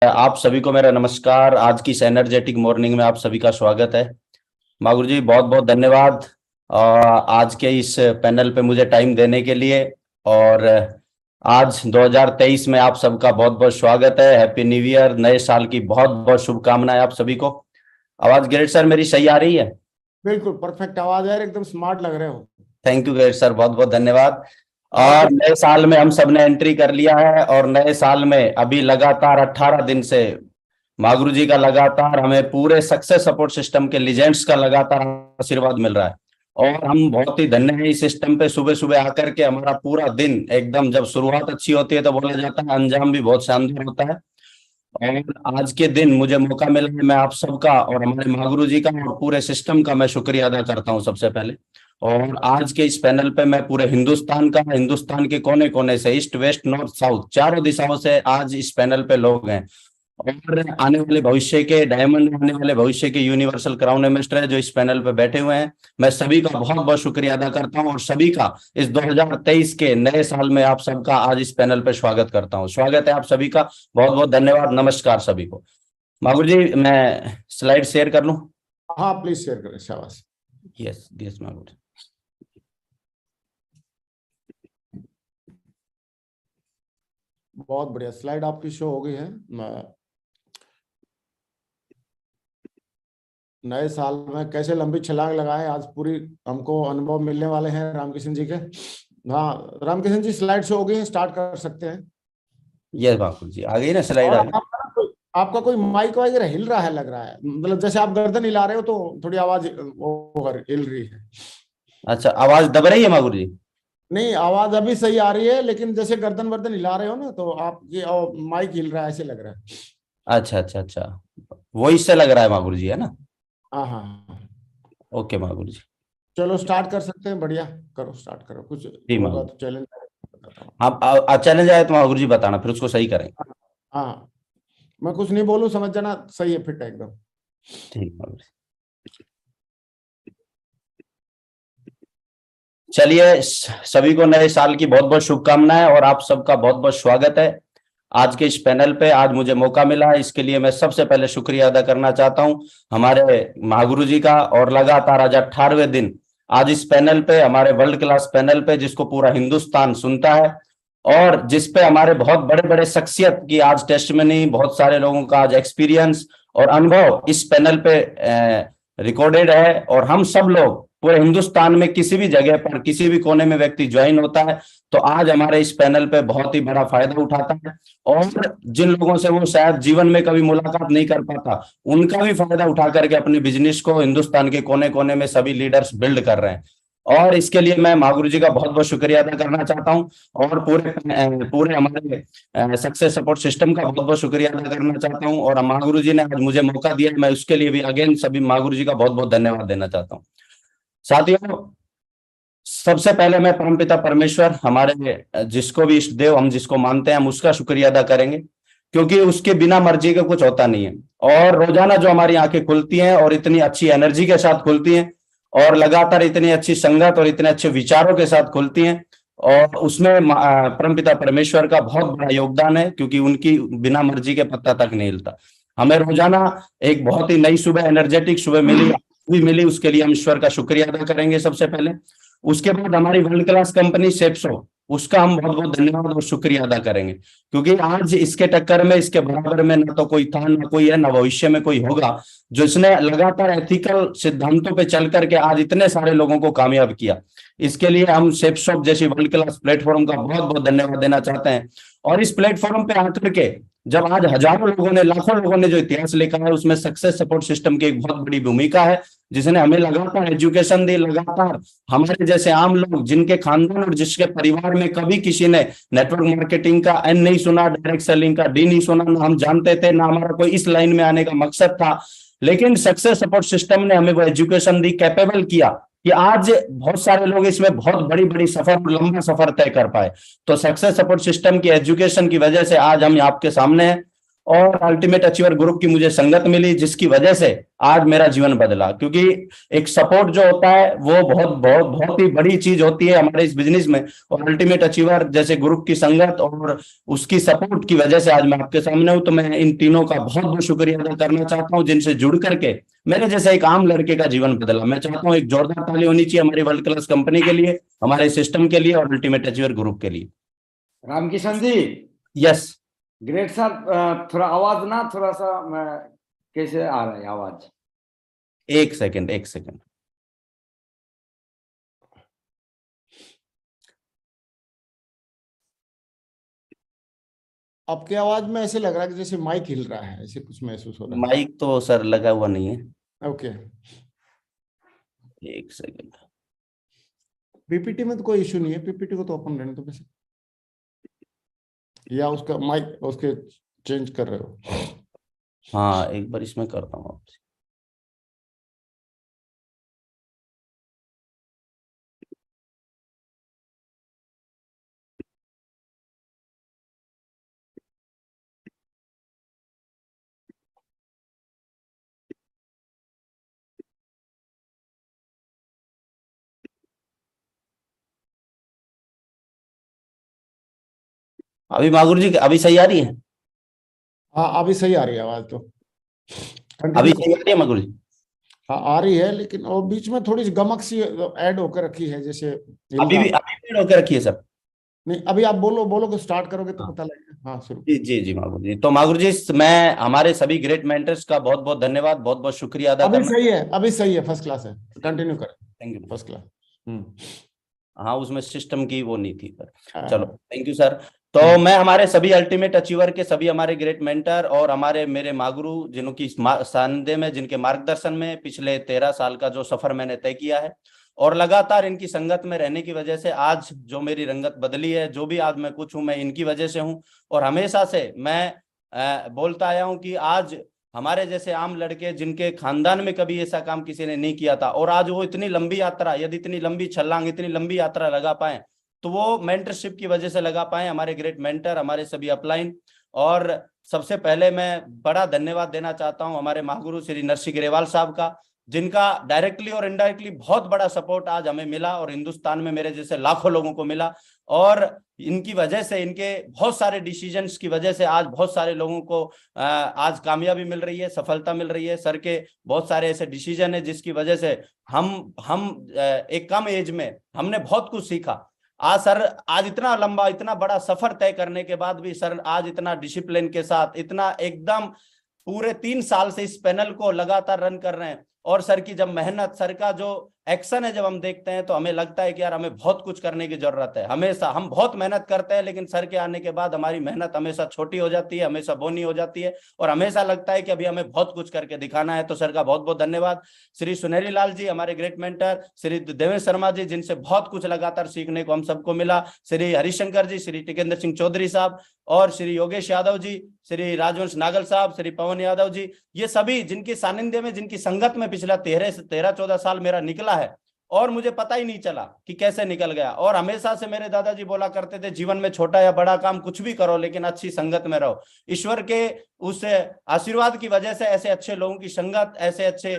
आप सभी को मेरा नमस्कार। आज की इस एनर्जेटिक मॉर्निंग में आप सभी का स्वागत है। मागुरु जी, बहुत बहुत धन्यवाद आज के इस पैनल पे मुझे टाइम देने के लिए। और आज 2023 में आप सबका बहुत बहुत स्वागत है। हैप्पी न्यू ईयर, नए साल की बहुत बहुत शुभकामनाएं आप सभी को। आवाज ग्रेट सर मेरी सही आ रही है? बिल्कुल परफेक्ट आवाज है, एकदम स्मार्ट लग रहे हो। थैंक यू ग्रेट सर, बहुत बहुत धन्यवाद। और नए साल में हम सब ने एंट्री कर लिया है और नए साल में अभी लगातार 18 दिन से मागुरु जी का लगातार हमें पूरे सक्सेस सपोर्ट सिस्टम के लीजेंड्स का लगातार आशीर्वाद मिल रहा है। और हम बहुत ही धन्य हैं इस सिस्टम पे सुबह सुबह आकर के। हमारा पूरा दिन एकदम, जब शुरुआत अच्छी होती है तो बोला जाता है अंजाम भी बहुत शानदार होता है। और आज के दिन मुझे मौका मिला है, मैं आप सबका और हमारे मागुरु जी का और पूरे सिस्टम का मैं शुक्रिया अदा करता हूं सबसे पहले। और आज के इस पैनल पे मैं पूरे हिंदुस्तान के कोने कोने से, ईस्ट वेस्ट नॉर्थ साउथ, चारों दिशाओं से आज इस पैनल पे लोग हैं। और आने वाले भविष्य के डायमंड, आने वाले भविष्य के यूनिवर्सल क्राउन इन्वेस्टर जो इस पैनल पे बैठे हुए हैं, मैं सभी का बहुत बहुत शुक्रिया अदा करता हूं और सभी का इस 2023 के नए साल में आप सबका आज इस पैनल पे स्वागत करता हूं। स्वागत है आप सभी का, बहुत बहुत धन्यवाद, नमस्कार सभी को। मागुरु जी, मैं स्लाइड शेयर कर लूं? हाँ प्लीज शेयर करें, शाबाश। यस यस मागुरु। बहुत बढ़िया, स्लाइड आपकी शो हो गई है। नए साल में कैसे लंबी छलांग लगाए, आज पूरी हमको अनुभव मिलने वाले हैं रामकिशन जी के। हाँ रामकिशन जी, स्लाइड शो हो गई है, स्टार्ट कर सकते हैं। यस मागुरु जी, आ गई ना स्लाइड? आपका कोई माइक वगैरह हिल रहा है लग रहा है, मतलब जैसे आप गर्दन हिला रहे हो तो थोड़ी आवाज हिल रही है। अच्छा, आवाज दब रही है मागुरु जी? नहीं, आवाज अभी सही आ रही है, लेकिन जैसे गर्दन वर्दन हिला रहे हो ना तो आप ये माइक हिल रहा है, ऐसे लग रहा है। अच्छा अच्छा अच्छा, वो इससे लग रहा है मागुरु जी, है ना? हाँ हाँ, ओके मागुरु जी। चलो स्टार्ट कर सकते हैं। बढ़िया, करो, स्टार्ट करो। कुछ जी होगा मागुरु, तो चैलेंज आप चैलेंज आए तो मागुरु जी बताना, फिर उसको सही करेंगे। हाँ, मैं कुछ नहीं बोलूं, समझ जाना, सही है, फिट है एकदम। ठीक मागुरु जी। चलिए, सभी को नए साल की बहुत बहुत शुभकामनाएं और आप सबका बहुत बहुत स्वागत है आज के इस पैनल पे। आज मुझे मौका मिला है, इसके लिए मैं सबसे पहले शुक्रिया अदा करना चाहता हूं हमारे मागुरु जी का। और लगातार आज 18वें दिन आज इस पैनल पे, हमारे वर्ल्ड क्लास पैनल पे, जिसको पूरा हिंदुस्तान सुनता है और जिसपे हमारे बहुत बड़े बड़े शख्सियत की आज टेस्टिमनी, बहुत सारे लोगों का आज एक्सपीरियंस और अनुभव इस पैनल पे रिकॉर्डेड है। और हम सब लोग पूरे हिंदुस्तान में किसी भी जगह पर, किसी भी कोने में व्यक्ति ज्वाइन होता है तो आज हमारे इस पैनल पे बहुत ही बड़ा फायदा उठाता है। और जिन लोगों से वो शायद जीवन में कभी मुलाकात नहीं कर पाता, उनका भी फायदा उठा करके अपने बिजनेस को हिंदुस्तान के कोने कोने में सभी लीडर्स बिल्ड कर रहे हैं। और इसके लिए मैं मागुरु जी का बहुत बहुत शुक्रिया अदा करना चाहता हूं और पूरे हमारे सक्सेस सपोर्ट सिस्टम का बहुत बहुत शुक्रिया अदा करना चाहता हूं। और मागुरु जी ने आज मुझे मौका दिया, मैं उसके लिए भी अगेन सभी मागुरु जी का बहुत बहुत धन्यवाद देना चाहता हूं। साथियों, सबसे पहले मैं परमपिता परमेश्वर, हमारे जिसको भी इष्ट देव हम जिसको मानते हैं, हम उसका शुक्रिया अदा करेंगे, क्योंकि उसके बिना मर्जी का कुछ होता नहीं है। और रोजाना जो हमारी आंखें खुलती हैं और इतनी अच्छी एनर्जी के साथ खुलती हैं और लगातार इतनी अच्छी संगत और इतने अच्छे विचारों के साथ खुलती हैं, और उसमें परमपिता परमेश्वर का बहुत बड़ा योगदान है, क्योंकि उनकी बिना मर्जी के पत्ता तक नहीं हिलता। हमें रोजाना एक बहुत ही नई सुबह, एनर्जेटिक सुबह मिली, उसके लिए हम ईश्वर का शुक्रिया अदा करेंगे सबसे पहले। उसके बाद हमारी वर्ल्ड क्लास कंपनी सेप्सो, उसका हम बहुत बहुत धन्यवाद और शुक्रिया अदा करेंगे, क्योंकि आज इसके टक्कर में, इसके बराबर में ना तो कोई था, ना कोई है, ना भविष्य में कोई होगा, जो इसने लगातार एथिकल सिद्धांतों पे चल करके आज इतने सारे लोगों को कामयाब किया। इसके लिए हम सेप्सो जैसी वर्ल्ड क्लास प्लेटफॉर्म का बहुत बहुत धन्यवाद देना चाहते हैं। और इस प्लेटफॉर्म पे आकर के जब आज हजारों लोगों ने, लाखों लोगों ने जो इतिहास लिखा है, उसमें सक्सेस सपोर्ट सिस्टम की एक बहुत बड़ी भूमिका है, जिसने हमें लगातार एजुकेशन दी। लगातार हमारे जैसे आम लोग, जिनके खानदान और जिसके परिवार में कभी किसी ने नेटवर्क मार्केटिंग का एन नहीं सुना, डायरेक्ट सेलिंग का डी नहीं सुना, ना हम जानते थे, ना हमारा कोई इस लाइन में आने का मकसद था, लेकिन सक्सेस सपोर्ट सिस्टम ने हमें वो एजुकेशन दी, कैपेबल किया कि आज बहुत सारे लोग इसमें बहुत बड़ी बड़ी सफर, लंबा सफर तय कर पाए। तो सक्सेस सपोर्ट सिस्टम की एजुकेशन की वजह से आज हम आपके सामने हैं। और अल्टीमेट अचीवर ग्रुप की मुझे संगत मिली, जिसकी वजह से आज मेरा जीवन बदला। क्योंकि एक सपोर्ट जो होता है वो बहुत बहुत बहुत ही बड़ी चीज होती है हमारे इस बिजनेस में। और अल्टीमेट अचीवर जैसे ग्रुप की संगत और उसकी सपोर्ट की वजह से आज मैं आपके सामने हूं। तो मैं इन तीनों का बहुत बहुत शुक्रिया अदा करना चाहता हूं, जिनसे जुड़ करके मेरे जैसे एक आम लड़के का जीवन बदला। मैं चाहता हूं एक जोरदार ताली होनी चाहिए हमारी वर्ल्ड क्लास कंपनी के लिए, हमारे सिस्टम के लिए और अल्टीमेट अचीवर ग्रुप के लिए। रामकिशन जी, यस ग्रेट सर। थोड़ा आवाज ना, थोड़ा सा कैसे आ रहा है आवाज? एक सेकंड, एक सेकंड। आपकी आवाज में ऐसे लग रहा है कि जैसे माइक हिल रहा है, ऐसे कुछ महसूस हो रहा है। माइक तो सर लगा हुआ नहीं है। ओके, एक सेकंड। पीपीटी में तो कोई इशू नहीं है, पीपीटी को तो ओपन रहने दो वैसे, या उसका माइक उसके चेंज कर रहे हो? हाँ, एक बार इसमें करता हूँ आपसे। अभी मागुर जी अभी सही आ रही है? हाँ, अभी सही आ रही है आवाज तो। अभी कंटिन्यू। सही आ रही है मागुर जी? हाँ, आ रही है, लेकिन वो बीच में थोड़ी सी गमक सी ऐड होकर रखी है, जैसे हिल अभी रहा भी हो। अभी भी होकर रखी है सर? नहीं, अभी आप बोलो बोलो को स्टार्ट करोगे तो हाँ पता लगेगा। हाँ, शुरू। जी जी जी मागुर जी। तो मागुर जी, मैं हमारे सभी ग्रेट मेंटर्स का बहुत बहुत धन्यवाद, बहुत बहुत शुक्रिया अदा अभी करना। सही है, अभी सही है, फर्स्ट क्लास है, कंटिन्यू करें। Thank you. First class. Hmm. हाँ, उसमें सिस्टम की वो नहीं थी सर। चलो, हाँ, थैंक यू सर। तो मैं हमारे सभी अल्टीमेट अचीवर के सभी हमारे ग्रेट मेंटर और हमारे मेरे मागुरु जिनकी सानिध्य में, जिनके मार्गदर्शन में पिछले 13 साल का जो सफर मैंने तय किया है, और लगातार इनकी संगत में रहने की वजह से आज जो मेरी रंगत बदली है, जो भी आज मैं कुछ हूं, मैं इनकी वजह से हूं। और हमेशा से मैं बोलता आया हूं कि आज हमारे जैसे आम लड़के जिनके खानदान में कभी ऐसा काम किसी ने नहीं किया था, और आज वो इतनी लंबी यात्रा, यदि इतनी लंबी छलांग, इतनी लंबी यात्रा लगा पाए, तो वो मेंटरशिप की वजह से लगा पाए, हमारे ग्रेट मेंटर, हमारे सभी अपलाइन। और सबसे पहले मैं बड़ा धन्यवाद देना चाहता हूं हमारे महागुरु श्री नरसी ग्रेवाल साहब का, जिनका डायरेक्टली और इनडायरेक्टली बहुत बड़ा सपोर्ट आज हमें मिला और हिंदुस्तान में मेरे जैसे लाखों लोगों को मिला। और इनकी वजह से, इनके बहुत सारे डिसीजंस की वजह से आज बहुत सारे लोगों को आज कामयाबी मिल रही है, सफलता मिल रही है। सर के बहुत सारे ऐसे डिसीजन है जिसकी वजह से हम एक कम एज में हमने बहुत कुछ सीखा। आज सर, आज इतना लंबा, इतना बड़ा सफर तय करने के बाद भी सर आज इतना डिसिप्लिन के साथ, इतना एकदम पूरे 3 साल से इस पैनल को लगातार रन कर रहे हैं। और सर की जब मेहनत, सर का जो एक्शन है जब हम देखते हैं, तो हमें लगता है कि यार हमें बहुत कुछ करने की जरूरत है। हमेशा हम बहुत मेहनत करते हैं, लेकिन सर के आने के बाद हमारी मेहनत हमेशा छोटी हो जाती है, हमेशा बोनी हो जाती है, और हमेशा लगता है कि अभी हमें बहुत कुछ करके दिखाना है। तो सर का बहुत बहुत धन्यवाद। श्री सुनहरी लाल जी हमारे ग्रेट मेंटर, श्री देवेश शर्मा जी जिनसे बहुत कुछ लगातार सीखने को हम सबको मिला, श्री हरिशंकर जी, श्री टिकेंद्र सिंह चौधरी साहब, और श्री योगेश यादव जी, श्री राजवंश नागल साहब, श्री पवन यादव जी, ये सभी जिनकी सानिध्य में, जिनकी संगत में पिछला 13-14 साल मेरा निकला है, और मुझे पता ही नहीं चला कि कैसे निकल गया। और हमेशा से मेरे दादाजी बोला करते थे, जीवन में छोटा या बड़ा काम कुछ भी करो, लेकिन अच्छी संगत में रहो। ईश्वर के उस आशीर्वाद की वजह से ऐसे अच्छे लोगों की संगत, ऐसे अच्छे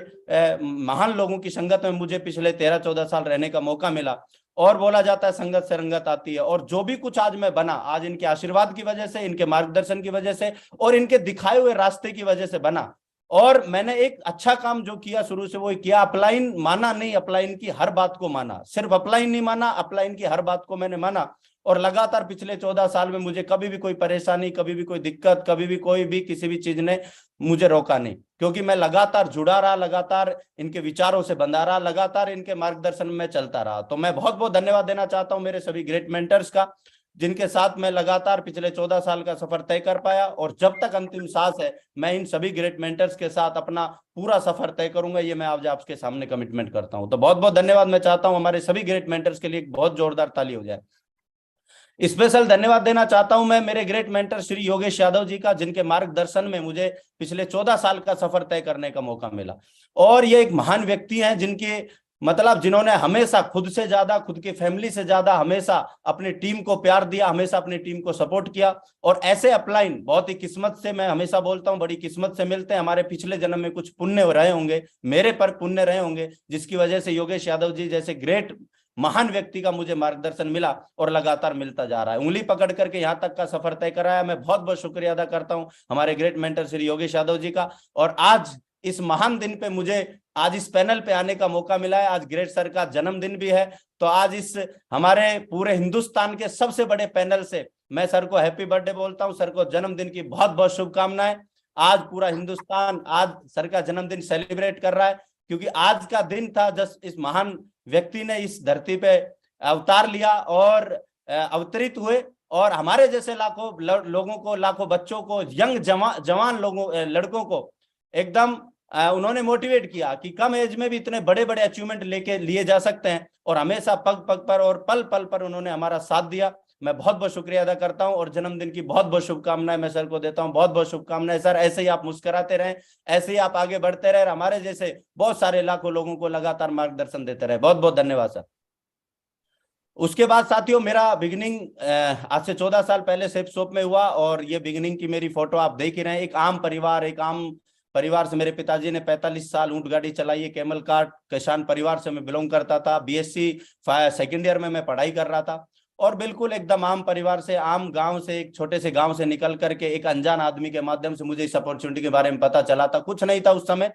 महान लोगों की संगत में मुझे पिछले 13-14 साल रहने का मौका मिला। और बोला जाता है संगत से रंगत आती है, और जो भी कुछ आज मैं बना, आज इनके आशीर्वाद की वजह से, इनके मार्गदर्शन की वजह से, और इनके दिखाए हुए रास्ते की वजह से बना। और मैंने एक अच्छा काम जो किया शुरू से, वो किया, अपलाइन माना नहीं, अपलाइन की हर बात को माना। सिर्फ अपलाइन नहीं माना, अपलाइन की हर बात को मैंने माना। और लगातार पिछले 14 साल में मुझे कभी भी कोई परेशानी, कभी भी कोई दिक्कत, कभी भी कोई भी किसी भी चीज ने मुझे रोका नहीं, क्योंकि मैं लगातार जुड़ा रहा, लगातार इनके विचारों से बंधा रहा, लगातार इनके मार्गदर्शन में चलता रहा। तो मैं बहुत बहुत धन्यवाद देना चाहता हूं मेरे सभी ग्रेट मेंटर्स का, जिनके साथ मैं लगातार पिछले 14 साल का सफर तय कर पाया। और जब तक अंतिम सांस है, मैं इन सभी ग्रेट मेंटर्स के साथ अपना पूरा सफर तय करूंगा, ये मैं आज आपके सामने कमिटमेंट करता हूं। तो बहुत बहुत धन्यवाद मैं चाहता हूं हमारे सभी ग्रेट मेंटर्स के लिए एक बहुत जोरदार ताली हो जाए। स्पेशल धन्यवाद देना चाहता हूं मैं मेरे ग्रेट मेंटर श्री योगेश यादव जी का, जिनके मार्गदर्शन में मुझे पिछले 14 साल का सफर तय करने का मौका मिला। और ये एक महान व्यक्ति हैं, जिनके मतलब जिन्होंने हमेशा खुद से ज्यादा, खुद की फैमिली से ज्यादा हमेशा अपनी टीम को प्यार दिया, हमेशा अपनी टीम को सपोर्ट किया। और ऐसे अपलाइन बहुत ही किस्मत से, मैं हमेशा बोलता हूं, बड़ी किस्मत से मिलते हैं। हमारे पिछले जन्म में कुछ पुण्य रहे होंगे, मेरे पर पुण्य रहे होंगे, जिसकी वजह से योगेश यादव जी जैसे ग्रेट महान व्यक्ति का मुझे मार्गदर्शन मिला और लगातार मिलता जा रहा है। उंगली पकड़ करके यहाँ तक का सफर तय कराया। मैं बहुत बहुत शुक्रिया अदा करता हूँ हमारे ग्रेट मेंटर श्री योगेश यादव जी का। और आज इस महान दिन पे मुझे आज इस पैनल पे आने का मौका मिला है। आज ग्रेट सर का जन्मदिन भी है, तो आज इस हमारे पूरे हिंदुस्तान के सबसे बड़े पैनल से मैं सर को हैप्पी बर्थडे बोलता हूं। सर को जन्मदिन की बहुत बहुत शुभकामनाएं। आज पूरा हिंदुस्तान आज सर का जन्मदिन सेलिब्रेट कर रहा है, क्योंकि आज का दिन था जब इस महान व्यक्ति ने इस धरती पे अवतार लिया और अवतरित हुए, और हमारे जैसे लाखों लोगों को, लाखों बच्चों को, यंग जवान लोगों, लड़कों को एकदम उन्होंने मोटिवेट किया कि कम एज में भी इतने बड़े बड़े अचीवमेंट लेके लिए जा सकते हैं। और हमेशा पग पग पर और पल पल पर उन्होंने हमारा साथ दिया। मैं बहुत बहुत शुक्रिया अदा करता हूं और जन्मदिन की बहुत बहुत शुभकामनाएं मैं सर को देता हूं। बहुत बहुत शुभकामनाएं सर। ऐसे ही आप मुस्कुराते रहें, ऐसे ही आप आगे बढ़ते रहे, हमारे जैसे बहुत सारे लाखों लोगों को लगातार मार्गदर्शन देते रहे। बहुत बहुत धन्यवाद सर। उसके बाद साथियों, मेरा बिगिनिंग आज से 14 साल पहले सेफ शॉप में हुआ, और ये बिगिनिंग की मेरी फोटो आप देख ही रहे हैं। एक आम परिवार से मेरे पिताजी ने 45 साल ऊंट गाड़ी चलाई है, कैमल कार्ट, किसान परिवार से मैं बिलोंग करता था। बीएससी सेकेंड ईयर में मैं पढ़ाई कर रहा था, और बिल्कुल एकदम आम परिवार से, आम गांव से, एक छोटे से गांव से निकल करके एक अनजान आदमी के माध्यम से मुझे इस अपॉर्चुनिटी के बारे में पता चला था। कुछ नहीं था उस समय,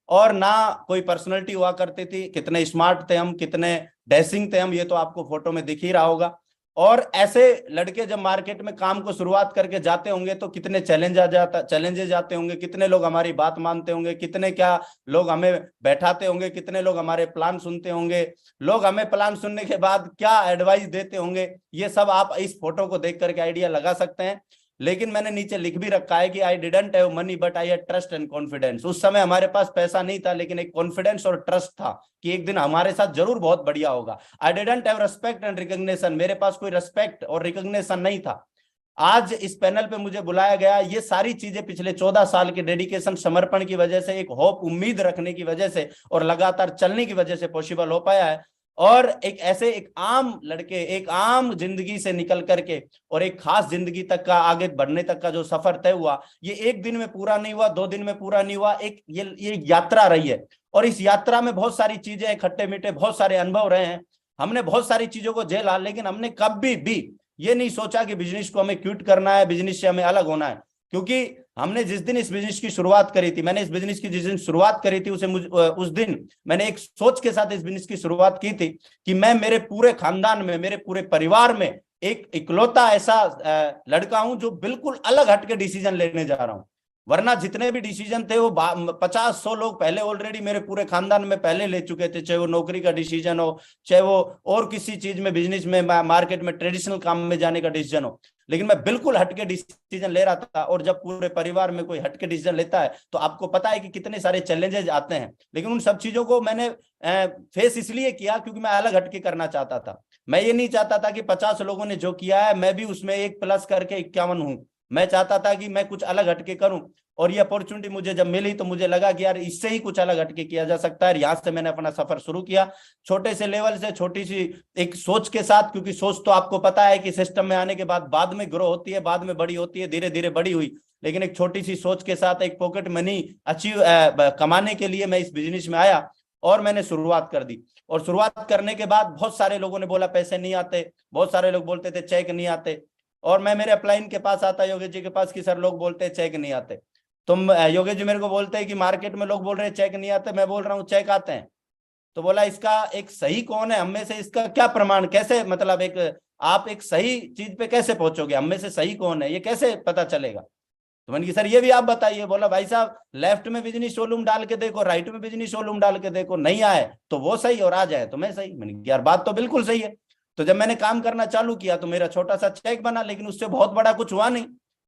और ना कोई पर्सनैलिटी हुआ करती थी। कितने स्मार्ट थे हम, कितने डैशिंग थे हम, ये तो आपको फोटो में दिख ही रहा होगा। और ऐसे लड़के जब मार्केट में काम को शुरुआत करके जाते होंगे तो कितने चैलेंजेस आते होंगे, कितने लोग हमारी बात मानते होंगे, कितने क्या लोग हमें बैठाते होंगे, कितने लोग हमारे प्लान सुनते होंगे, लोग हमें प्लान सुनने के बाद क्या एडवाइस देते होंगे, ये सब आप इस फोटो को देख करके आइडिया लगा सकते हैं। लेकिन मैंने नीचे लिख भी रखा है कि I didn't have money but I had trust and confidence. उस समय हमारे पास पैसा नहीं था, लेकिन एक कॉन्फिडेंस और ट्रस्ट था कि एक दिन हमारे साथ जरूर बहुत बढ़िया होगा। I didn't have respect and recognition, मेरे पास कोई रिस्पेक्ट और रिकॉग्निशन नहीं था। आज इस पैनल पे मुझे बुलाया गया, ये सारी चीजें पिछले 14 साल के डेडिकेशन, समर्पण की वजह से, एक होप, उम्मीद रखने की वजह से और लगातार चलने की वजह से पॉसिबल हो पाया है। और एक आम लड़के, एक आम जिंदगी से निकल करके और एक खास जिंदगी तक का, आगे बढ़ने तक का जो सफर तय हुआ, ये एक दिन में पूरा नहीं हुआ, 2 दिन में पूरा नहीं हुआ, ये यात्रा रही है। और इस यात्रा में बहुत सारी चीजें, खट्टे मीठे बहुत सारे अनुभव रहे हैं। हमने बहुत सारी चीजों को झेला, लेकिन हमने कभी भी ये नहीं सोचा कि बिजनेस को हमें क्विट करना है, बिजनेस से हमें अलग होना है। क्योंकि हमने जिस दिन इस बिजनेस की शुरुआत करी थी, मैंने इस बिजनेस की जिस दिन शुरुआत करी थी, उस दिन मैंने एक सोच के साथ इस बिजनेस की शुरुआत की थी कि मैं मेरे पूरे खानदान में, मेरे पूरे परिवार में एक इकलौता ऐसा लड़का हूं जो बिल्कुल अलग हटके डिसीजन लेने जा रहा हूं। वरना जितने भी डिसीजन थे वो 50-100 लोग पहले ऑलरेडी मेरे पूरे खानदान में पहले ले चुके थे, चाहे वो नौकरी का डिसीजन हो, चाहे वो और किसी चीज में, बिजनेस में, मार्केट में, ट्रेडिशनल काम में जाने का डिसीजन हो। लेकिन मैं बिल्कुल हटके डिसीजन ले रहा था। और जब पूरे परिवार में कोई हटके डिसीजन लेता है तो आपको पता है कि कितने सारे चैलेंजेस आते हैं। लेकिन उन सब चीजों को मैंने फेस इसलिए किया क्योंकि मैं अलग हटके करना चाहता था। मैं ये नहीं चाहता था कि 50 लोगों ने जो किया है मैं भी उसमें 1 प्लस करके 51 हूं। मैं चाहता था कि मैं कुछ अलग हटके करूं। और ये अपॉर्चुनिटी मुझे जब मिली तो मुझे लगा कि यार इससे ही कुछ अलग हटके किया जा सकता है। यहाँ से मैंने अपना सफर शुरू किया, छोटे से लेवल से, छोटी सी एक सोच के साथ। क्योंकि सोच तो आपको पता है कि सिस्टम में आने के बाद में ग्रो होती है, बाद में बड़ी होती है, धीरे धीरे बड़ी हुई। लेकिन एक छोटी सी सोच के साथ एक पॉकेट मनी कमाने के लिए मैं इस बिजनेस में आया और मैंने शुरुआत कर दी। और शुरुआत करने के बाद बहुत सारे लोगों ने बोला पैसे नहीं आते, बहुत सारे लोग बोलते थे चेक नहीं आते। और मैं मेरे अपलाइन के पास आता, योगेश जी के पास, कि सर लोग बोलते हैं चेक नहीं आते। तुम योगेश जी मेरे को बोलते हैं कि मार्केट में लोग बोल रहे हैं चेक नहीं आते, मैं बोल रहा हूँ चेक आते हैं। तो बोला इसका एक सही कौन है, हम में से इसका क्या प्रमाण, कैसे, मतलब आप एक सही चीज पे कैसे पहुंचोगे, हम में से सही कौन है, ये कैसे पता चलेगा। तो मैंने कहा सर ये भी आप बताइए। बोला भाई साहब लेफ्ट में बिजनेस शोरूम डाल के देखो, राइट में बिजनेस शोरूम डाल के देखो, नहीं आए तो वो सही और आ जाए तो मैं सही। मैंने कहा यार बात तो बिल्कुल सही है। तो जब मैंने काम करना चालू किया तो मेरा छोटा सा चेक बना, लेकिन उससे बहुत बड़ा कुछ हुआ नहीं।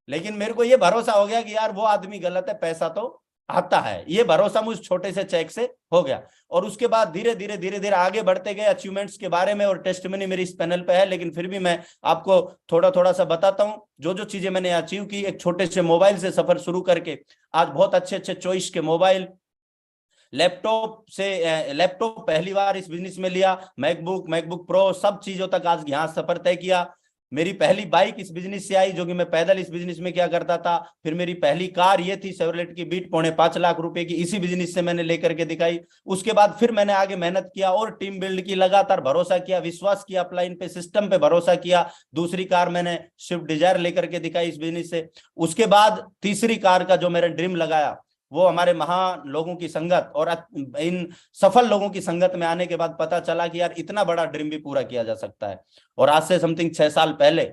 लेकिन मेरे को ये भरोसा हो गया कि यार वो आदमी गलत है, पैसा तो आता है, ये भरोसा मुझ छोटे से चेक से हो गया। और उसके बाद धीरे धीरे आगे बढ़ते गए अचीवमेंट्स के बारे में, और टेस्टिमनी मेरी इस पैनल पे है। लेकिन फिर भी मैं आपको थोड़ा सा बताता हूं जो चीजें मैंने अचीव की। एक छोटे से मोबाइल से सफर शुरू करके आज बहुत अच्छे चॉइस के मोबाइल, लैपटॉप पहली बार इस बिजनेस में लिया, मैकबुक प्रो सब चीजों तक आज यहाँ सफर तय किया। मेरी पहली बाइक इस बिजनेस से आई, जो कि मैं पैदल इस बिजनेस में क्या करता था। फिर मेरी पहली कार ये थी शेवरलेट की बीट, 5.25 लाख रुपए की, इसी बिजनेस से मैंने लेकर के दिखाई। उसके बाद फिर मैंने आगे मेहनत किया और टीम बिल्ड की, लगातार भरोसा किया, विश्वास किया, अपलाइन पे सिस्टम पे भरोसा किया। दूसरी कार मैंने स्विफ्ट डिजायर लेकर के दिखाई इस बिजनेस से। उसके बाद तीसरी कार का जो मेरा ड्रीम लगाया, वो हमारे महान लोगों की संगत और इन सफल लोगों की संगत में आने के बाद पता चला कि यार इतना बड़ा ड्रीम भी पूरा किया जा सकता है। और आज से समथिंग 6 साल पहले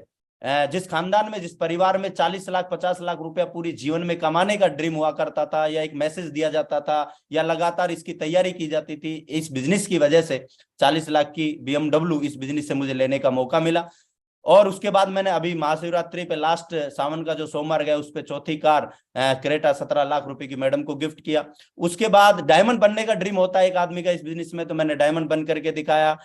जिस खानदान में, जिस परिवार में 40 लाख 50 लाख रुपया पूरी जीवन में कमाने का ड्रीम हुआ करता था, या एक मैसेज दिया जाता था, या लगातार इसकी तैयारी की जाती थी, इस बिजनेस की वजह से 40 लाख की BMW इस बिजनेस से मुझे लेने का मौका मिला। और उसके बाद मैंने अभी महाशिवरात्रि पे लास्ट सावन का जो सोमवार गया उस पे चौथी कार क्रेटा 17 लाख रुपए की मैडम को गिफ्ट किया। उसके बाद डायमंड बनने का ड्रीम होता है एक आदमी का इस बिजनेस में, तो मैंने डायमंड बन करके दिखाया।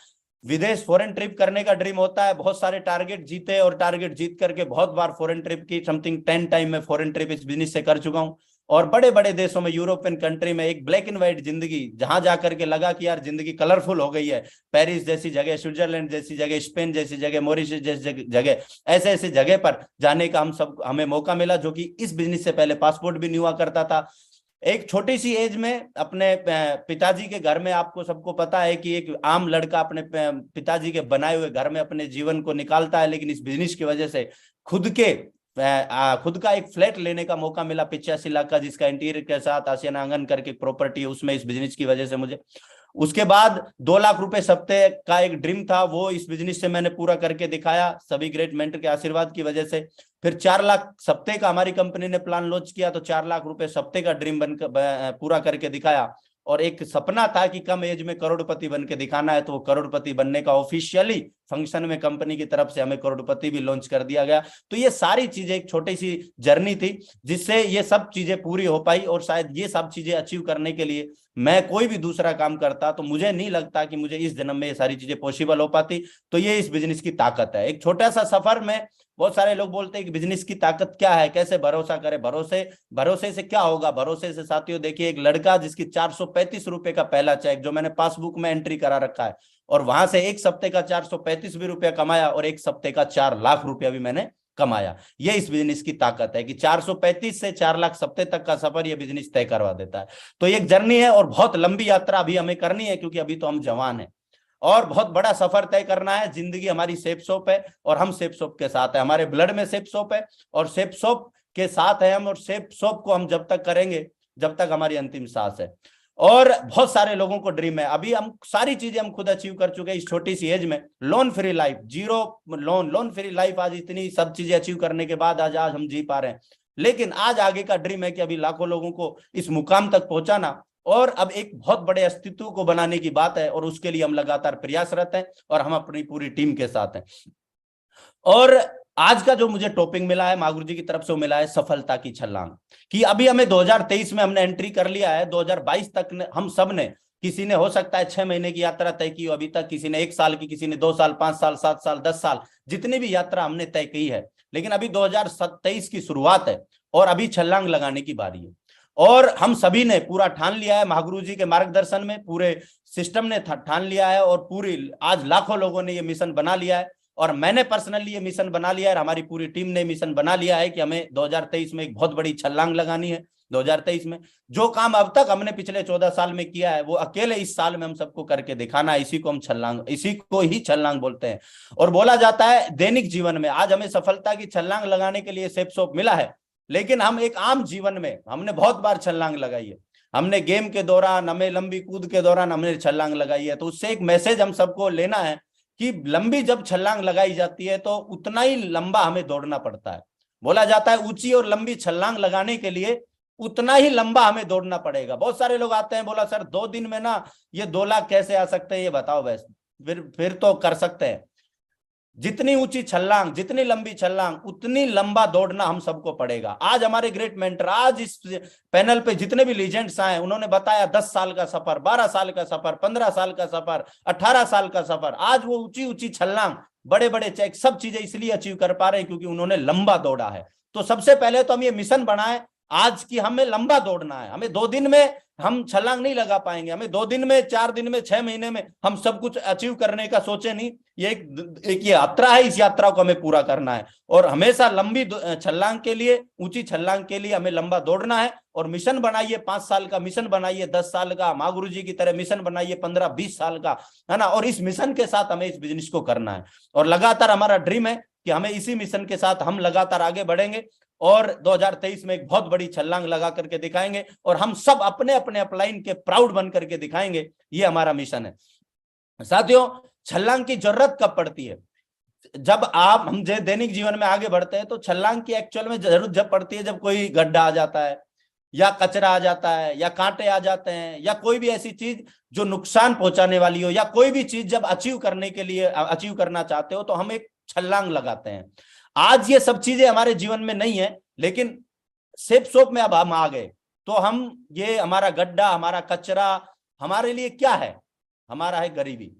विदेश फॉरेन ट्रिप करने का ड्रीम होता है, बहुत सारे टारगेट जीते और टारगेट जीत करके बहुत बार फॉरेन ट्रिप की, समथिंग 10 टाइम में फॉरेन ट्रिप इस बिजनेस से कर चुका हूं। और बड़े बड़े देशों में, यूरोपियन कंट्री में एक ब्लैक एंड व्हाइट जिंदगी, जहां जाकर के लगा कि यार जिंदगी कलरफुल हो गई है, पेरिस जैसी जगह, स्विट्जरलैंड जैसी जगह, स्पेन जैसी जगह, मॉरिशस जैसी जगह, ऐसे ऐसे जगह पर जाने का हमें मौका मिला, जो कि इस बिजनेस से पहले पासपोर्ट भी नहीं हुआ करता था। एक छोटी सी एज में अपने पिताजी के घर में, आपको सबको पता है कि एक आम लड़का अपने पिताजी के बनाए हुए घर में अपने जीवन को निकालता है, लेकिन इस बिजनेस की वजह से खुद का एक फ्लैट लेने का मौका मिला 85 लाख का, जिसका इंटीरियर के साथ आशियाना आंगन करके प्रॉपर्टी है, उसमें इस बिजनेस की वजह से मुझे। उसके बाद 2 लाख रुपए सप्ते का एक ड्रीम था, वो इस बिजनेस से मैंने पूरा करके दिखाया, सभी ग्रेट मेंटर के आशीर्वाद की वजह से। फिर 4 लाख सप्ते का हमारी कंपनी ने प्लान लॉन्च किया, तो 4 लाख रुपए सप्ते का ड्रीम पूरा करके दिखाया। और एक सपना था कि कम एज में करोड़पति बन के दिखाना है, तो वो करोड़पति बनने का ऑफिशियली फंक्शन में कंपनी की तरफ से हमें करोड़पति भी लॉन्च कर दिया गया। तो ये सारी चीजें एक छोटी सी जर्नी थी, जिससे ये सब चीजें पूरी हो पाई। और शायद ये सब चीजें अचीव करने के लिए मैं कोई भी दूसरा काम करता तो मुझे नहीं लगता कि मुझे इस जन्म में ये सारी चीजें पॉसिबल हो पाती। तो ये इस बिजनेस की ताकत है। एक छोटा सा सफर में बहुत सारे लोग बोलते हैं कि बिजनेस की ताकत क्या है, कैसे भरोसा करें, भरोसे से क्या होगा। भरोसे से साथियों देखिए, एक लड़का जिसकी 435 रुपए का पहला चेक, जो मैंने पासबुक में एंट्री करा रखा है, और वहां से एक सप्ते का 435 भी रुपया कमाया, और एक सप्ते का 4 लाख रुपया भी मैंने कमाया। ये इस बिजनेस की ताकत है कि 435 से 4 लाख सप्ते तक का सफर ये बिजनेस तय करवा देता है। तो एक जर्नी है और बहुत लंबी यात्रा अभी हमें करनी है, क्योंकि अभी तो हम जवान हैं और बहुत बड़ा सफर तय करना है। जिंदगी हमारी सेफ शॉप है और हम सेफ शॉप के साथ है, हमारे ब्लड में सेफ शॉप है और सेफ शॉप के साथ है हम। और सेफ शॉप को हम जब तक करेंगे जब तक हमारी अंतिम सांस है। और बहुत सारे लोगों को ड्रीम है, अभी हम सारी चीजें हम खुद अचीव कर चुके हैं इस छोटी सी एज में। Loan free life, zero loan free life, आज इतनी सब चीजें अचीव करने के बाद आज हम जी पा रहे हैं। लेकिन आज आगे का ड्रीम है कि अभी लाखों लोगों को इस मुकाम तक पहुंचाना, और अब एक बहुत बड़े अस्तित्व को बनाने की बात है, और उसके लिए हम लगातार प्रयासरत हैं और हम अपनी पूरी टीम के साथ हैं। और आज का जो मुझे टॉपिक मिला है महागुरु जी की तरफ से, वो मिला है सफलता की छलांग। कि अभी हमें 2023 में हमने एंट्री कर लिया है, 2022 तक हम सब ने, किसी ने हो सकता है 6 महीने की यात्रा तय की अभी तक, किसी ने 1 साल की, किसी ने 2 साल, 5 साल, 7 साल, 10 साल, जितनी भी यात्रा हमने तय की है। लेकिन अभी 2023 की शुरुआत है और अभी छलांग लगाने की बारी है। और हम सभी ने पूरा ठान लिया है, महागुरु जी के मार्गदर्शन में पूरे सिस्टम ने ठान लिया है, और पूरी आज लाखों लोगों ने ये मिशन बना लिया है, और मैंने पर्सनली ये मिशन बना लिया है, हमारी पूरी टीम ने मिशन बना लिया है कि हमें 2023 में एक बहुत बड़ी छलांग लगानी है। 2023 में जो काम अब तक हमने पिछले 14 साल में किया है, वो अकेले इस साल में हम सबको करके दिखाना है। इसी को ही छलांग बोलते हैं। और बोला जाता है दैनिक जीवन में आज हमें सफलता की छलांग लगाने के लिए सेफ शॉप मिला है, लेकिन हम एक आम जीवन में हमने बहुत बार छलांग लगाई है। हमने गेम के दौरान, हमें लंबी कूद के दौरान हमने छलांग लगाई है। तो उससे एक मैसेज हम सबको लेना है कि लंबी जब छलांग लगाई जाती है तो उतना ही लंबा हमें दौड़ना पड़ता है। बोला जाता है ऊंची और लंबी छलांग लगाने के लिए उतना ही लंबा हमें दौड़ना पड़ेगा। बहुत सारे लोग आते हैं, बोला सर 2 दिन में ना ये 2 लाख कैसे आ सकते हैं, ये बताओ। वैसे फिर तो कर सकते हैं। जितनी ऊंची छलांग, जितनी लंबी छलांग, उतनी लंबा दौड़ना हम सबको पड़ेगा। आज हमारे ग्रेट मेंटर, आज इस पैनल पे जितने भी लीजेंड्स आए, उन्होंने बताया 10 साल का सफर, 12 साल का सफर, 15 साल का सफर, 18 साल का सफर। आज वो ऊंची ऊंची छलांग, बड़े बड़े चेक, सब चीजें इसलिए अचीव कर पा रहे हैं क्योंकि उन्होंने लंबा दौड़ा है। तो सबसे पहले तो हम ये मिशन बनाएं आज की हमें लंबा दौड़ना है। हमें 2 दिन में हम छलांग नहीं लगा पाएंगे, हमें 2 दिन में, 4 दिन में, 6 महीने में हम सब कुछ अचीव करने का सोचे नहीं। ये एक ये यात्रा है, इस यात्रा को हमें पूरा करना है और हमेशा लंबी छलांग के लिए, ऊंची छलांग के लिए हमें लंबा दौड़ना है। और मिशन बनाइए, 5 साल का मिशन बनाइए, 10 साल का, माँ गुरु जी की तरह मिशन बनाइए 15-20 साल का, है ना। और इस मिशन के साथ हमें इस बिजनेस को करना है और लगातार हमारा ड्रीम है कि हमें इसी मिशन के साथ हम लगातार आगे बढ़ेंगे और 2023 में एक बहुत बड़ी छलांग लगा करके दिखाएंगे और हम सब अपने अपने अपलाइन के प्राउड बन करके दिखाएंगे। ये हमारा मिशन है। साथियों, छलांग की जरूरत कब पड़ती है? जब हम दैनिक जीवन में आगे बढ़ते हैं तो छलांग की एक्चुअल में जरूरत जब पड़ती है जब कोई गड्ढा आ जाता है या कचरा आ जाता है या कांटे आ जाते हैं या कोई भी ऐसी चीज जो नुकसान पहुंचाने वाली हो या कोई भी चीज जब अचीव करना चाहते हो तो हम एक छलांग लगाते हैं। आज ये सब चीजें हमारे जीवन में नहीं है, लेकिन सेफ शॉप में अब हम आ गए तो हम ये हमारा गड्ढा, हमारा कचरा हमारे लिए क्या है? हमारा है गरीबी,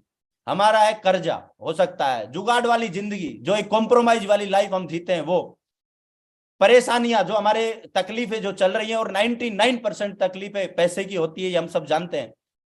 हमारा है कर्जा, हो सकता है जुगाड़ वाली जिंदगी, जो एक कॉम्प्रोमाइज वाली लाइफ हम जीते हैं, वो परेशानियां, जो हमारे तकलीफें जो चल रही हैं और 99% तकलीफें पैसे की होती है, ये हम सब जानते हैं।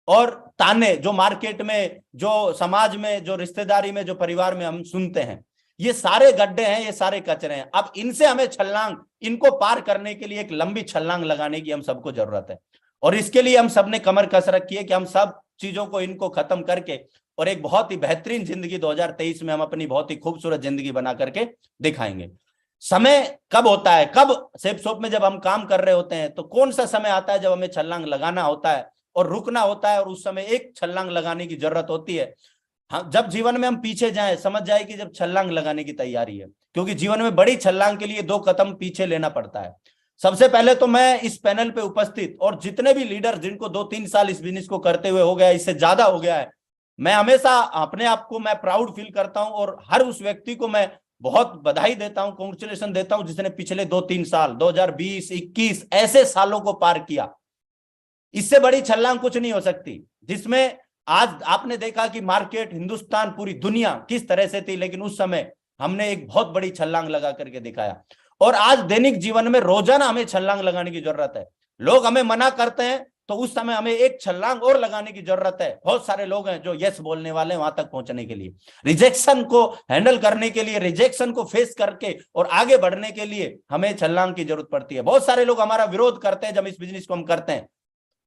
और ताने जो मार्केट में, जो समाज में, जो रिश्तेदारी में, जो परिवार में हम सुनते हैं, ये सारे गड्ढे हैं, ये सारे कचरे हैं। अब इनसे हमें छलांग, इनको पार करने के लिए एक लंबी छलांग लगाने की हम सबको जरूरत है और इसके लिए हम सबने कमर कस रखी है कि हम सब चीजों को, इनको खत्म करके और एक बहुत ही बेहतरीन जिंदगी 2023 में हम अपनी बहुत ही खूबसूरत जिंदगी बना करके दिखाएंगे। समय कब होता है? कब सेफ शॉप में जब हम काम कर रहे होते हैं तो कौन सा समय आता है जब हमें छलांग लगाना होता है और रुकना होता है और उस समय एक छलांग लगाने की जरूरत होती है। हाँ, जब जीवन में हम पीछे जाएं, समझ जाए कि जब छलांग लगाने की तैयारी है, क्योंकि जीवन में बड़ी छलांग के लिए 2 कदम पीछे लेना पड़ता है। सबसे पहले तो मैं इस पैनल पे उपस्थित और जितने भी लीडर जिनको 2-3 साल इस बिजनेस को करते हुए हो गया, इससे ज्यादा हो गया है, मैं हमेशा अपने आप को मैं प्राउड फील करता हूं और हर उस व्यक्ति को मैं बहुत बधाई देता हूं, कांग्रेचुलेशन देता हूं, जिसने पिछले 2-3 साल 2020, 21 ऐसे सालों को पार किया। इससे बड़ी छलांग कुछ नहीं हो सकती, जिसमें आज आपने देखा कि मार्केट, हिंदुस्तान, पूरी दुनिया किस तरह से थी, लेकिन उस समय हमने एक बहुत बड़ी छलांग लगा करके दिखाया। और आज दैनिक जीवन में रोजाना हमें छलांग लगाने की जरूरत है। लोग हमें मना करते हैं तो उस समय हमें एक छलांग और लगाने की जरूरत है। बहुत सारे लोग हैं जो यस बोलने वाले हैं वहां तक पहुंचने के लिए, रिजेक्शन को हैंडल करने के लिए, रिजेक्शन को फेस करके और आगे बढ़ने के लिए हमें छलांग की जरूरत पड़ती है। बहुत सारे लोग हमारा विरोध करते हैं जब इस बिजनेस को हम करते हैं,